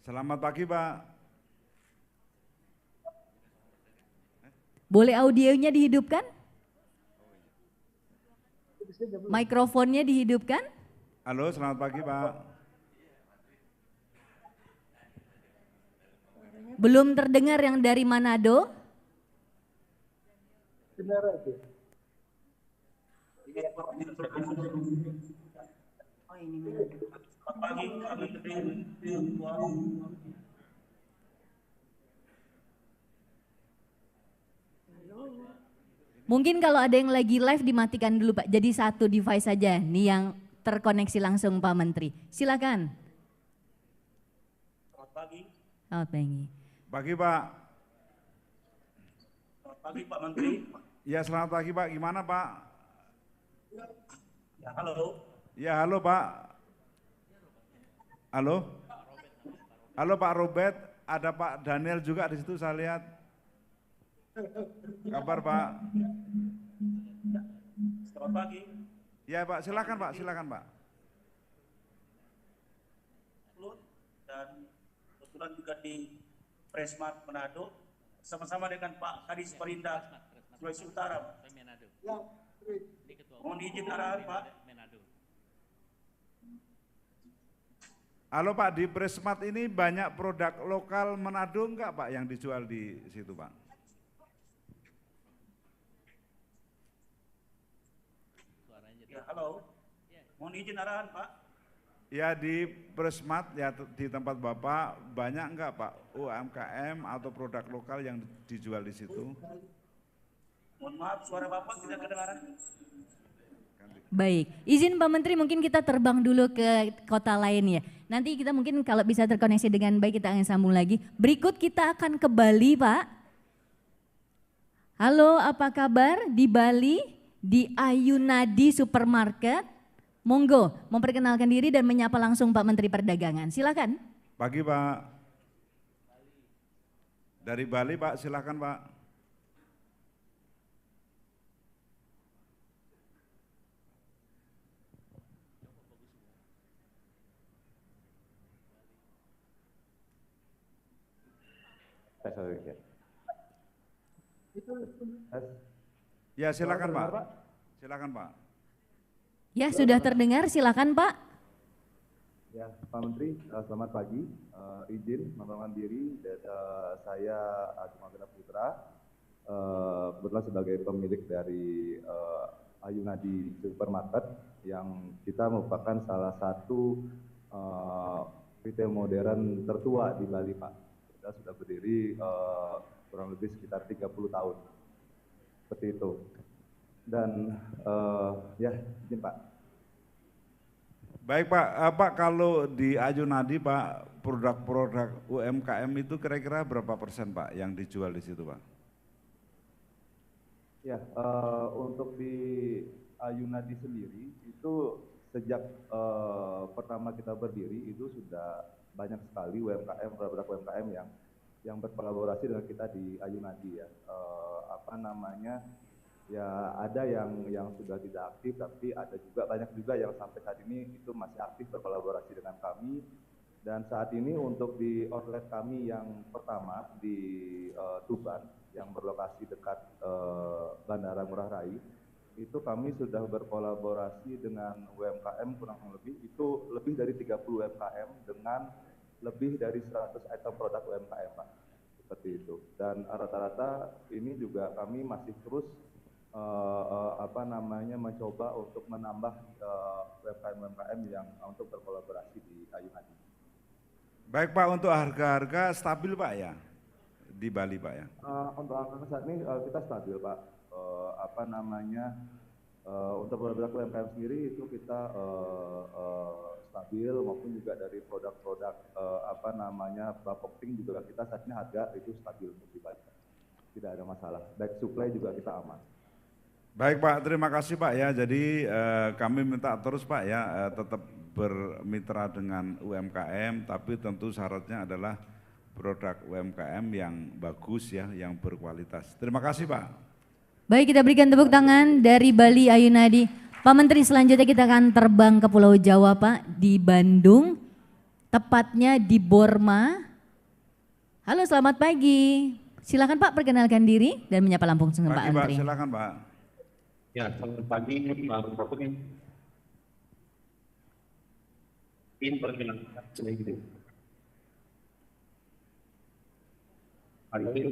Selamat pagi Pak. Boleh audionya dihidupkan? Mikrofonnya dihidupkan? Halo, selamat pagi Pak. Belum terdengar yang dari Manado? Mungkin kalau ada yang lagi live dimatikan dulu Pak, jadi satu device saja nih yang terkoneksi langsung Pak Menteri. Silakan. Selamat pagi. Selamat pagi. Pagi Pak. Selamat pagi Pak Menteri. Ya selamat pagi Pak, gimana Pak? Ya, halo. Ya halo Pak. Halo? Halo Pak Robert, ada Pak Daniel juga di situ saya lihat. Kabar Pak? Selamat pagi. Ya Pak, silakan Pak, silakan Pak. Dan kebetulan juga di Freshmart Manado, sama-sama dengan Pak Kadis Perindah Sulawesi Utara. Mohon izin arahan Pak. Halo Pak, di Freshmart ini banyak produk lokal Manado enggak Pak yang dijual di situ Pak? Ya, halo. Mohon izin arahan Pak. Ya di Freshmart ya di tempat Bapak banyak enggak Pak UMKM atau produk lokal yang dijual di situ? Mohon maaf suara Bapak tidak kedengaran. Baik, izin Pak Menteri mungkin kita terbang dulu ke kota lain ya. Nanti kita mungkin kalau bisa terkoneksi dengan baik kita akan sambung lagi. Berikut kita akan ke Bali Pak. Halo, apa kabar di Bali? Di Ayunadi Supermarket. Monggo, memperkenalkan diri dan menyapa langsung Pak Menteri Perdagangan. Silakan. Pagi Pak. Dari Bali Pak, silakan Pak. Ya silakan Pak. Silakan Pak. Ya sudah terdengar, silakan Pak. Ya, Pak Menteri, selamat pagi. Izin memperkenalkan diri, saya Agung Putra, kebetulan sebagai pemilik dari Ayunadi Supermarket, yang kita merupakan salah satu retail modern tertua di Bali, Pak. Kita sudah berdiri kurang lebih sekitar 30 tahun, seperti itu. Dan ya, izin Pak. Baik Pak, Pak kalau di Ayunadi Pak produk-produk UMKM itu kira-kira berapa persen Pak yang dijual di situ Pak? Ya, untuk di Ayunadi sendiri itu sejak pertama kita berdiri itu sudah banyak sekali UMKM, produk UMKM yang berkolaborasi dengan kita di Ayunadi ya. Ya ada yang sudah tidak aktif, tapi ada juga banyak juga yang sampai saat ini itu masih aktif berkolaborasi dengan kami. Dan saat ini untuk di outlet kami yang pertama di Tuban yang berlokasi dekat Bandara Ngurah Rai, itu kami sudah berkolaborasi dengan UMKM kurang lebih itu lebih dari 30 UMKM dengan lebih dari 100 item produk UMKM Pak. Seperti itu. Dan rata-rata ini juga kami masih terus mencoba untuk menambah UMKM yang untuk berkolaborasi di Ayunadi. Baik Pak, untuk harga-harga stabil Pak ya di Bali Pak ya? Untuk harga saat ini kita stabil Pak. Untuk produk UMKM sendiri itu kita stabil maupun juga dari produk-produk Bapokting juga kita saat ini harga itu stabil untuk di Bali. Tidak ada masalah. Baik supply juga kita aman. Baik Pak, terima kasih Pak ya. Jadi kami minta terus Pak ya tetap bermitra dengan UMKM, tapi tentu syaratnya adalah produk UMKM yang bagus ya, yang berkualitas. Terima kasih Pak. Baik, kita berikan tepuk tangan dari Bali Ayunadi. Pak Menteri, selanjutnya kita akan terbang ke Pulau Jawa Pak, di Bandung, tepatnya di Borma. Halo, selamat pagi. Silakan Pak, perkenalkan diri dan menyapa langsung Pak Menteri. Silakan Pak. Ya, selamat pagi Pak Menteri. Ini perkenalkan sedikit. Hari ini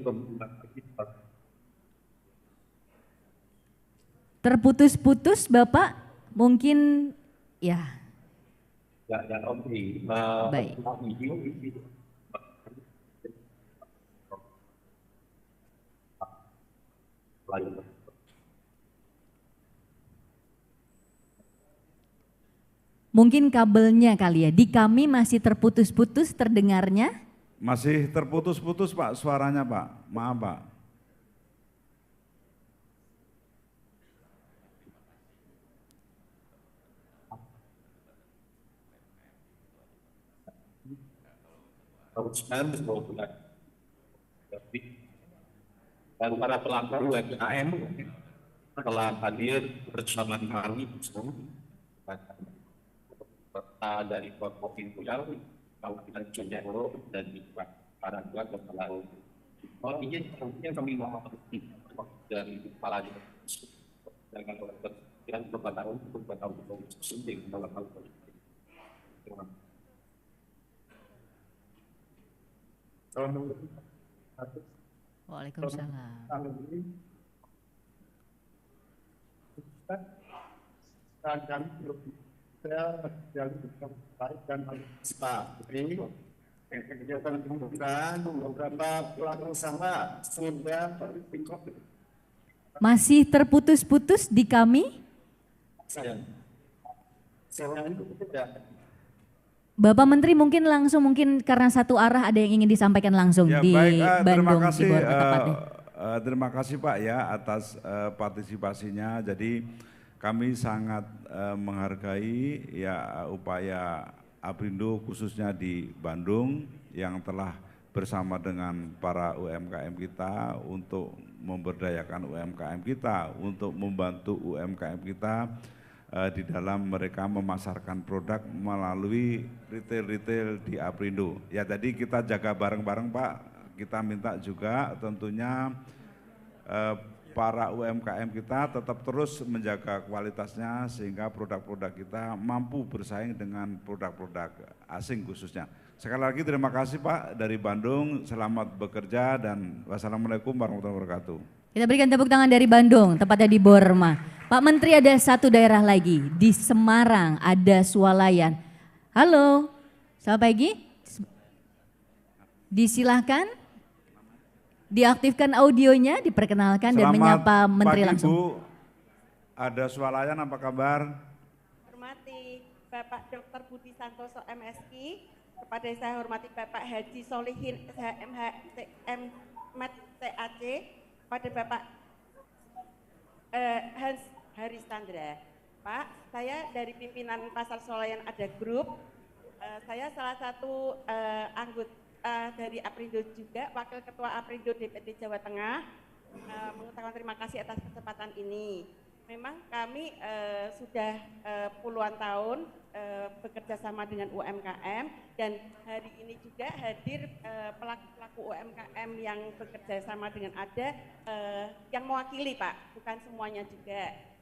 Terputus-putus Bapak, mungkin ya. Ya, oke. Baik. Mungkin kabelnya kali ya, di kami masih terputus-putus terdengarnya. Masih terputus-putus Pak suaranya Pak, maaf Pak. Dan para pelanggan UMKM telah hadir bersama kami dari Provinsi Riau, Kabupaten Cianjur dan para kepala. Izin kami mohon dari kepala dengan dan kepada sendiri dalam hal ini. Waalaikumsalam. Kegiatan pembukaan beberapa pelaku usaha sudah Masih terputus-putus di kami? saya itu tidak. Bapak Menteri mungkin karena satu arah ada yang ingin disampaikan langsung Ya, di baik, Bandung. terima kasih Pak ya atas partisipasinya. Jadi kami sangat menghargai ya upaya Aprindo khususnya di Bandung yang telah bersama dengan para UMKM kita untuk memberdayakan UMKM kita, untuk membantu UMKM kita di dalam mereka memasarkan produk melalui retail-retail di Aprindo. Ya jadi kita jaga bareng-bareng Pak, kita minta juga tentunya para UMKM kita tetap terus menjaga kualitasnya sehingga produk-produk kita mampu bersaing dengan produk-produk asing khususnya. Sekali lagi terima kasih Pak dari Bandung, selamat bekerja dan wassalamualaikum warahmatullahi wabarakatuh. Kita berikan tepuk tangan dari Bandung, tepatnya di Borma. Pak Menteri, ada satu daerah lagi, di Semarang ada Swalayan. Halo, selamat pagi. Disilahkan, diaktifkan audionya, diperkenalkan dan menyapa Menteri pagi, langsung. Bu, ada Swalayan, apa kabar? Hormati Bapak Dr. Budi Santoso MSI, kepada saya hormati Bapak Haji Solihin MHM TAC, pada Bapak Hans Haristandra. Pak, saya dari pimpinan Pasar Swalayan ada grup, saya salah satu anggota dari Aprindo juga, Wakil Ketua Aprindo DPD Jawa Tengah, mengucapkan terima kasih atas kesempatan ini. Memang kami sudah puluhan tahun bekerja sama dengan UMKM dan hari ini juga hadir pelaku-pelaku UMKM yang bekerja sama dengan ADA yang mewakili Pak, bukan semuanya juga.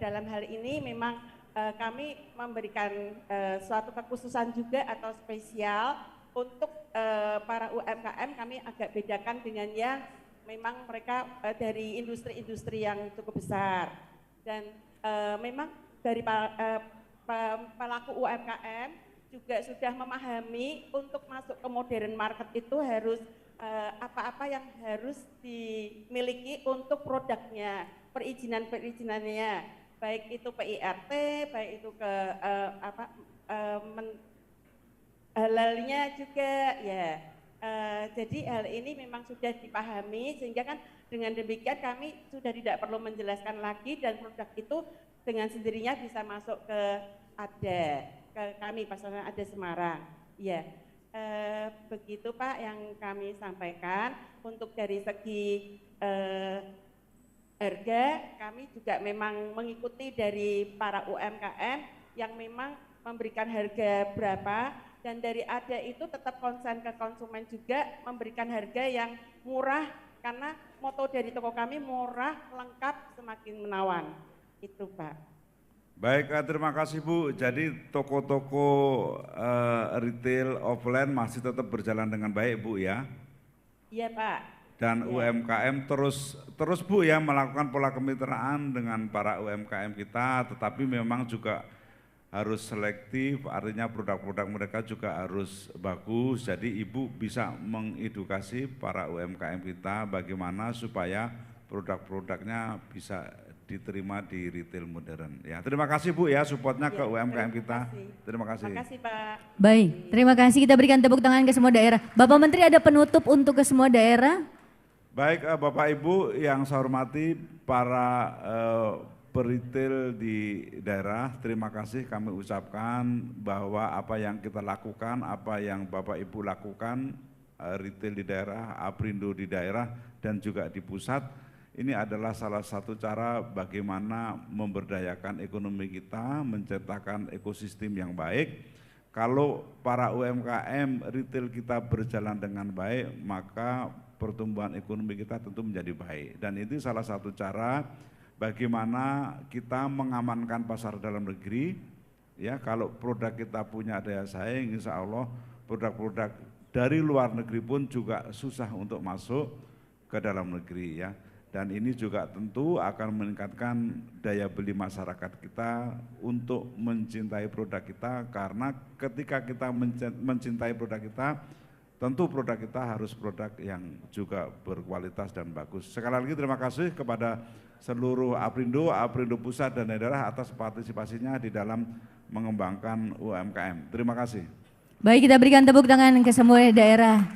Dalam hal ini memang kami memberikan suatu kekhususan juga atau spesial untuk para UMKM. Kami agak bedakan dengan yang memang mereka dari industri-industri yang cukup besar dan memang dari pelaku UMKM juga sudah memahami untuk masuk ke modern market itu harus apa-apa yang harus dimiliki untuk produknya, perizinannya, baik itu PIRT, baik itu ke halalnya juga ya. Jadi hal ini memang sudah dipahami sehingga kan dengan demikian kami sudah tidak perlu menjelaskan lagi dan produk itu dengan sendirinya bisa masuk ke ADA. ke kami Pasar Ada Semarang. Ya, begitu Pak yang kami sampaikan. Untuk dari segi harga, kami juga memang mengikuti dari para UMKM yang memang memberikan harga berapa, dan dari ada itu tetap konsen ke konsumen juga memberikan harga yang murah, karena moto dari toko kami murah, lengkap, semakin menawan. Itu Pak. Baik, terima kasih Bu. Jadi toko-toko retail offline masih tetap berjalan dengan baik Bu ya? Iya Pak. Dan ya. UMKM terus Bu ya melakukan pola kemitraan dengan para UMKM kita, tetapi memang juga harus selektif, artinya produk-produk mereka juga harus bagus. Jadi Ibu bisa mengedukasi para UMKM kita bagaimana supaya produk-produknya bisa diterima di retail modern. Ya, terima kasih Bu ya supportnya ke UMKM kita. Terima kasih. Terima kasih Pak. Baik, terima kasih. Kita berikan tepuk tangan ke semua daerah. Bapak Menteri, ada penutup untuk ke semua daerah? Baik, Bapak Ibu yang saya hormati, para peritel di daerah, terima kasih kami ucapkan bahwa apa yang kita lakukan, apa yang Bapak Ibu lakukan, retail di daerah, Aprindo di daerah dan juga di pusat, ini adalah salah satu cara bagaimana memberdayakan ekonomi kita, menciptakan ekosistem yang baik. Kalau para UMKM retail kita berjalan dengan baik, maka pertumbuhan ekonomi kita tentu menjadi baik. Dan itu salah satu cara bagaimana kita mengamankan pasar dalam negeri. Ya, kalau produk kita punya daya saing, insya Allah produk-produk dari luar negeri pun juga susah untuk masuk ke dalam negeri ya. Dan ini juga tentu akan meningkatkan daya beli masyarakat kita untuk mencintai produk kita, karena ketika kita mencintai produk kita, tentu produk kita harus produk yang juga berkualitas dan bagus. Sekali lagi terima kasih kepada seluruh Aprindo Pusat dan daerah atas partisipasinya di dalam mengembangkan UMKM. Terima kasih. Baik, kita berikan tepuk tangan ke semua daerah.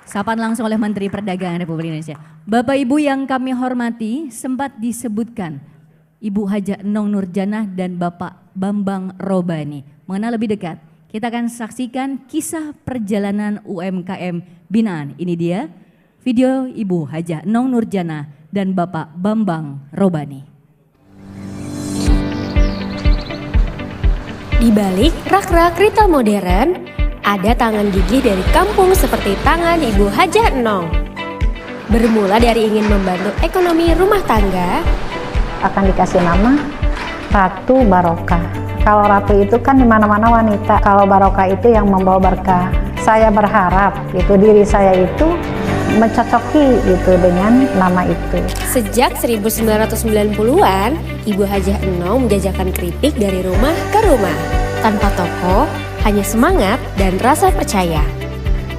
Sapaan langsung oleh Menteri Perdagangan Republik Indonesia. Bapak Ibu yang kami hormati, sempat disebutkan Ibu Haja Enong Nurjanah dan Bapak Bambang Robani. Mengenal lebih dekat, kita akan saksikan kisah perjalanan UMKM binaan. Ini dia video Ibu Haja Enong Nurjanah dan Bapak Bambang Robani. Di balik rak-rak retail modern, ada tangan gigih dari kampung seperti tangan Ibu Haja Enong. Bermula dari ingin membantu ekonomi rumah tangga, akan dikasih nama Ratu Barokah. Kalau ratu itu kan di mana-mana wanita, kalau barokah itu yang membawa berkah. Saya berharap itu diri saya itu mencocoki gitu dengan nama itu. Sejak 1990-an, Ibu Haja Enong menjajakan keripik dari rumah ke rumah. Tanpa toko, hanya semangat dan rasa percaya.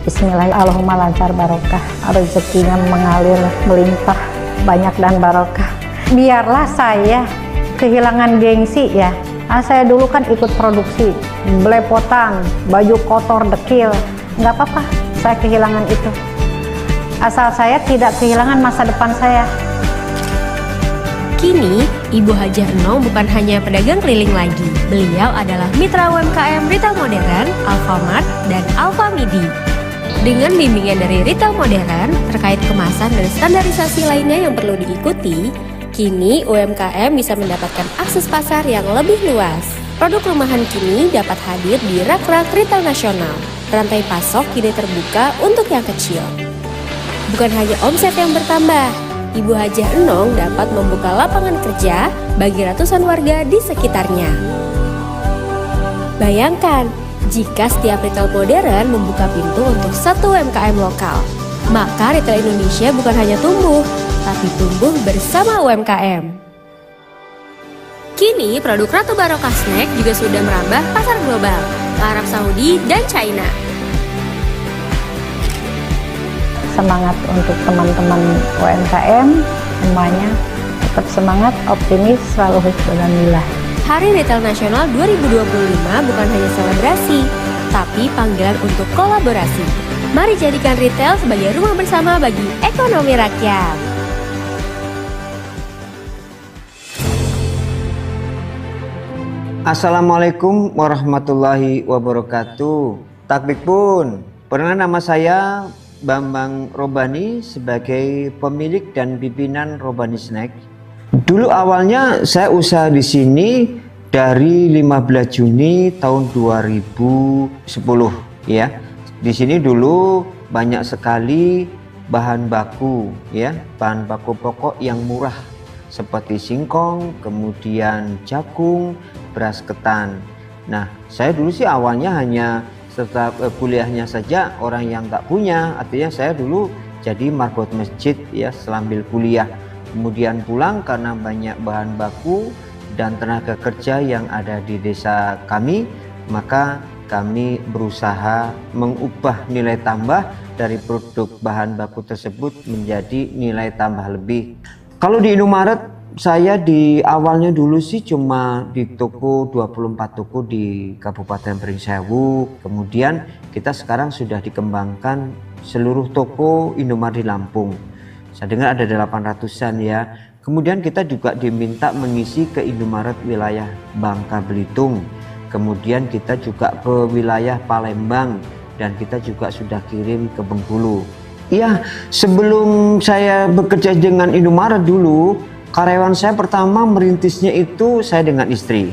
Bismillah, Allahumma lancar barokah, rezekinya mengalir melimpah, banyak dan barokah. Biarlah saya kehilangan gengsi ya. Saya dulu kan ikut produksi, belepotan, baju kotor, dekil, nggak apa-apa, saya kehilangan itu. Asal saya tidak kehilangan masa depan saya. Kini, Ibu Haja Enong bukan hanya pedagang keliling lagi. Beliau adalah mitra UMKM retail modern, Alfamart, dan Alfamidi. Dengan bimbingan dari retail modern terkait kemasan dan standarisasi lainnya yang perlu diikuti, kini UMKM bisa mendapatkan akses pasar yang lebih luas. Produk rumahan kini dapat hadir di rak-rak retail nasional. Rantai pasok kini terbuka untuk yang kecil. Bukan hanya omset yang bertambah, Ibu Haja Enong dapat membuka lapangan kerja bagi ratusan warga di sekitarnya. Bayangkan, jika setiap retail modern membuka pintu untuk satu UMKM lokal, maka retail Indonesia bukan hanya tumbuh, tapi tumbuh bersama UMKM. Kini, produk Ratu Barokah Snack juga sudah merambah pasar global ke Arab Saudi dan China. Semangat untuk teman-teman UMKM, semuanya tetap semangat, optimis, selalu husnuzonillah. Hari Retail Nasional 2025 bukan hanya selebrasi, tapi panggilan untuk kolaborasi. Mari jadikan retail sebagai rumah bersama bagi ekonomi rakyat. Assalamualaikum warahmatullahi wabarakatuh. Takbir pun. Perkenalkan, nama saya Bambang Robani sebagai pemilik dan pimpinan Robani Snack. Dulu awalnya saya usaha di sini dari 15 Juni tahun 2010 ya. Di sini dulu banyak sekali bahan baku ya, bahan baku pokok yang murah seperti singkong, kemudian jagung, beras ketan. Nah, saya dulu sih awalnya hanya setelah kuliahnya saja orang yang tak punya, artinya saya dulu jadi marbot masjid ya sambil kuliah. Kemudian pulang karena banyak bahan baku dan tenaga kerja yang ada di desa kami, maka kami berusaha mengubah nilai tambah dari produk bahan baku tersebut menjadi nilai tambah lebih. Kalau di Indomaret, saya di awalnya dulu sih cuma di toko 24 toko di Kabupaten Pringsewu. Kemudian kita sekarang sudah dikembangkan seluruh toko Indomaret di Lampung. Saya dengar ada 800-an ya. Kemudian kita juga diminta mengisi ke Indomaret wilayah Bangka Belitung. Kemudian kita juga ke wilayah Palembang dan kita juga sudah kirim ke Bengkulu. Iya, sebelum saya bekerja dengan Indomaret dulu, karyawan saya pertama merintisnya itu saya dengan istri.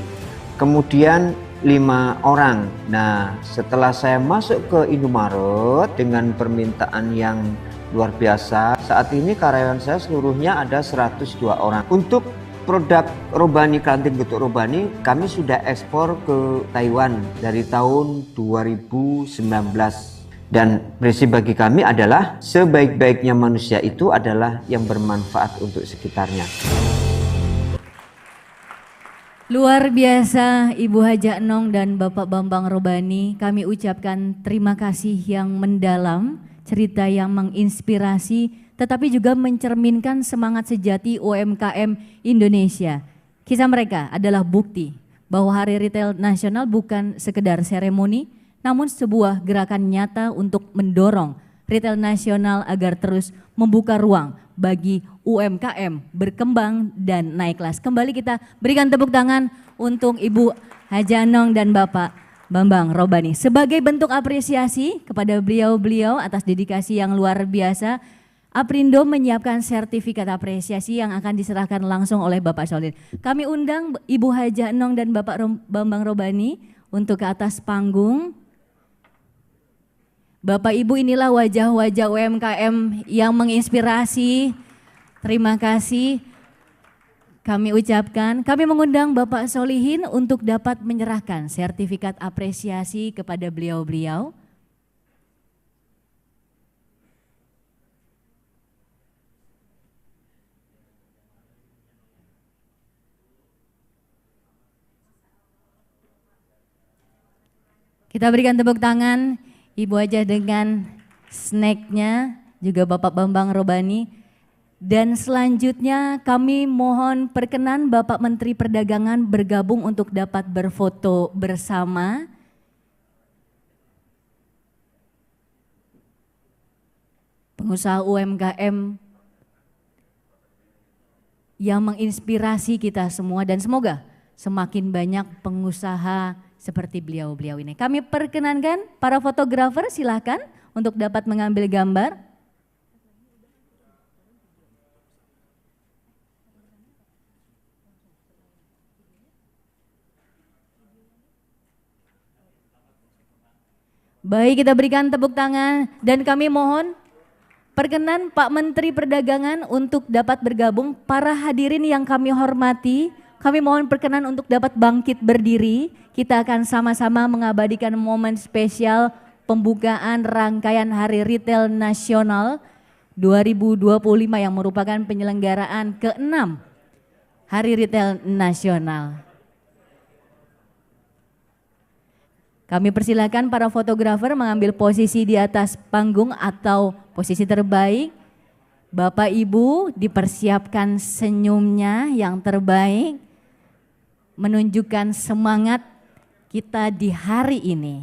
Kemudian 5 orang. Nah, setelah saya masuk ke Indomaret dengan permintaan yang luar biasa, saat ini karyawan saya seluruhnya ada 102 orang. Untuk produk Robani, kantin getuk Robani, kami sudah ekspor ke Taiwan dari tahun 2019. Dan prinsip bagi kami adalah sebaik-baiknya manusia itu adalah yang bermanfaat untuk sekitarnya. Luar biasa Ibu Haja Enong dan Bapak Bambang Robani. Kami ucapkan terima kasih yang mendalam, cerita yang menginspirasi, tetapi juga mencerminkan semangat sejati UMKM Indonesia. Kisah mereka adalah bukti bahwa Hari Retail Nasional bukan sekedar seremoni, namun sebuah gerakan nyata untuk mendorong retail nasional agar terus membuka ruang bagi UMKM berkembang dan naik kelas. Kembali kita berikan tepuk tangan untuk Ibu Haja Enong dan Bapak Bambang Robani. Sebagai bentuk apresiasi kepada beliau-beliau atas dedikasi yang luar biasa, Aprindo menyiapkan sertifikat apresiasi yang akan diserahkan langsung oleh Bapak Solihin. Kami undang Ibu Haja Enong dan Bapak Bambang Robani untuk ke atas panggung. Bapak Ibu, inilah wajah-wajah UMKM yang menginspirasi. Terima kasih kami ucapkan. Kami mengundang Bapak Solihin untuk dapat menyerahkan sertifikat apresiasi kepada beliau-beliau. Kita berikan tepuk tangan Ibu Haja dengan snacknya, juga Bapak Bambang Robani. Dan selanjutnya kami mohon perkenan Bapak Menteri Perdagangan bergabung untuk dapat berfoto bersama. Pengusaha UMKM yang menginspirasi kita semua dan semoga semakin banyak pengusaha seperti beliau-beliau ini. Kami perkenankan para fotografer, silakan untuk dapat mengambil gambar. Baik, kita berikan tepuk tangan dan kami mohon perkenan Pak Menteri Perdagangan untuk dapat bergabung. Para hadirin yang kami hormati, kami mohon perkenan untuk dapat bangkit berdiri. Kita akan sama-sama mengabadikan momen spesial pembukaan rangkaian Hari Retail Nasional 2025 yang merupakan penyelenggaraan ke-6 Hari Retail Nasional. Kami persilakan para fotografer mengambil posisi di atas panggung atau posisi terbaik. Bapak Ibu dipersiapkan senyumnya yang terbaik, menunjukkan semangat kita di hari ini.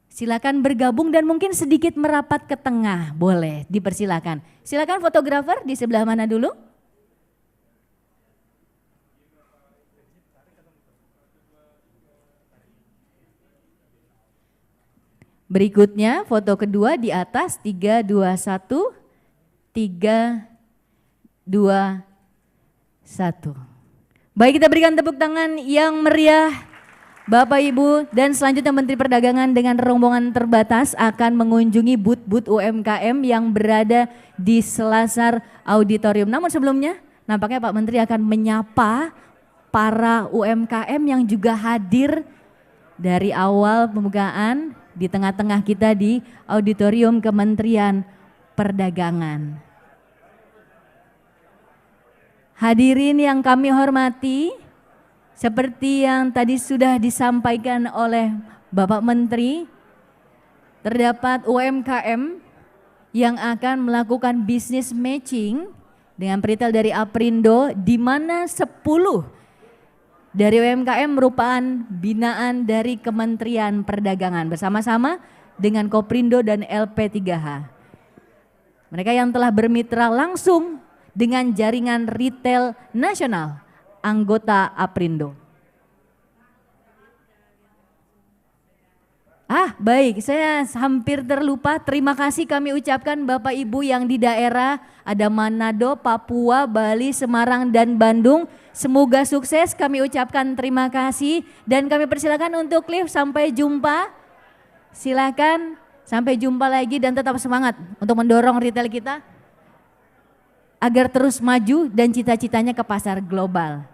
Silakan bergabung dan mungkin sedikit merapat ke tengah, boleh dipersilakan. Silakan fotografer di sebelah mana dulu? Berikutnya foto kedua di atas 3, 2, 1, 3, 2, 1. Baik, kita berikan tepuk tangan yang meriah Bapak Ibu, dan selanjutnya Menteri Perdagangan dengan rombongan terbatas akan mengunjungi booth-booth UMKM yang berada di selasar auditorium. Namun sebelumnya nampaknya Pak Menteri akan menyapa para UMKM yang juga hadir dari awal pembukaan di tengah-tengah kita di auditorium Kementerian Perdagangan. Hadirin yang kami hormati, seperti yang tadi sudah disampaikan oleh Bapak Menteri, terdapat UMKM yang akan melakukan business matching dengan peritel dari Aprindo, di mana 10 dari UMKM merupakan binaan dari Kementerian Perdagangan bersama-sama dengan Koprindo dan LP3H. Mereka yang telah bermitra langsung dengan jaringan retail nasional anggota Aprindo. Baik, saya hampir terlupa. Terima kasih kami ucapkan Bapak Ibu yang di daerah ada Manado, Papua, Bali, Semarang, dan Bandung. Semoga sukses, kami ucapkan terima kasih dan kami persilakan untuk live. Sampai jumpa, silakan sampai jumpa lagi dan tetap semangat untuk mendorong retail kita agar terus maju dan cita-citanya ke pasar global.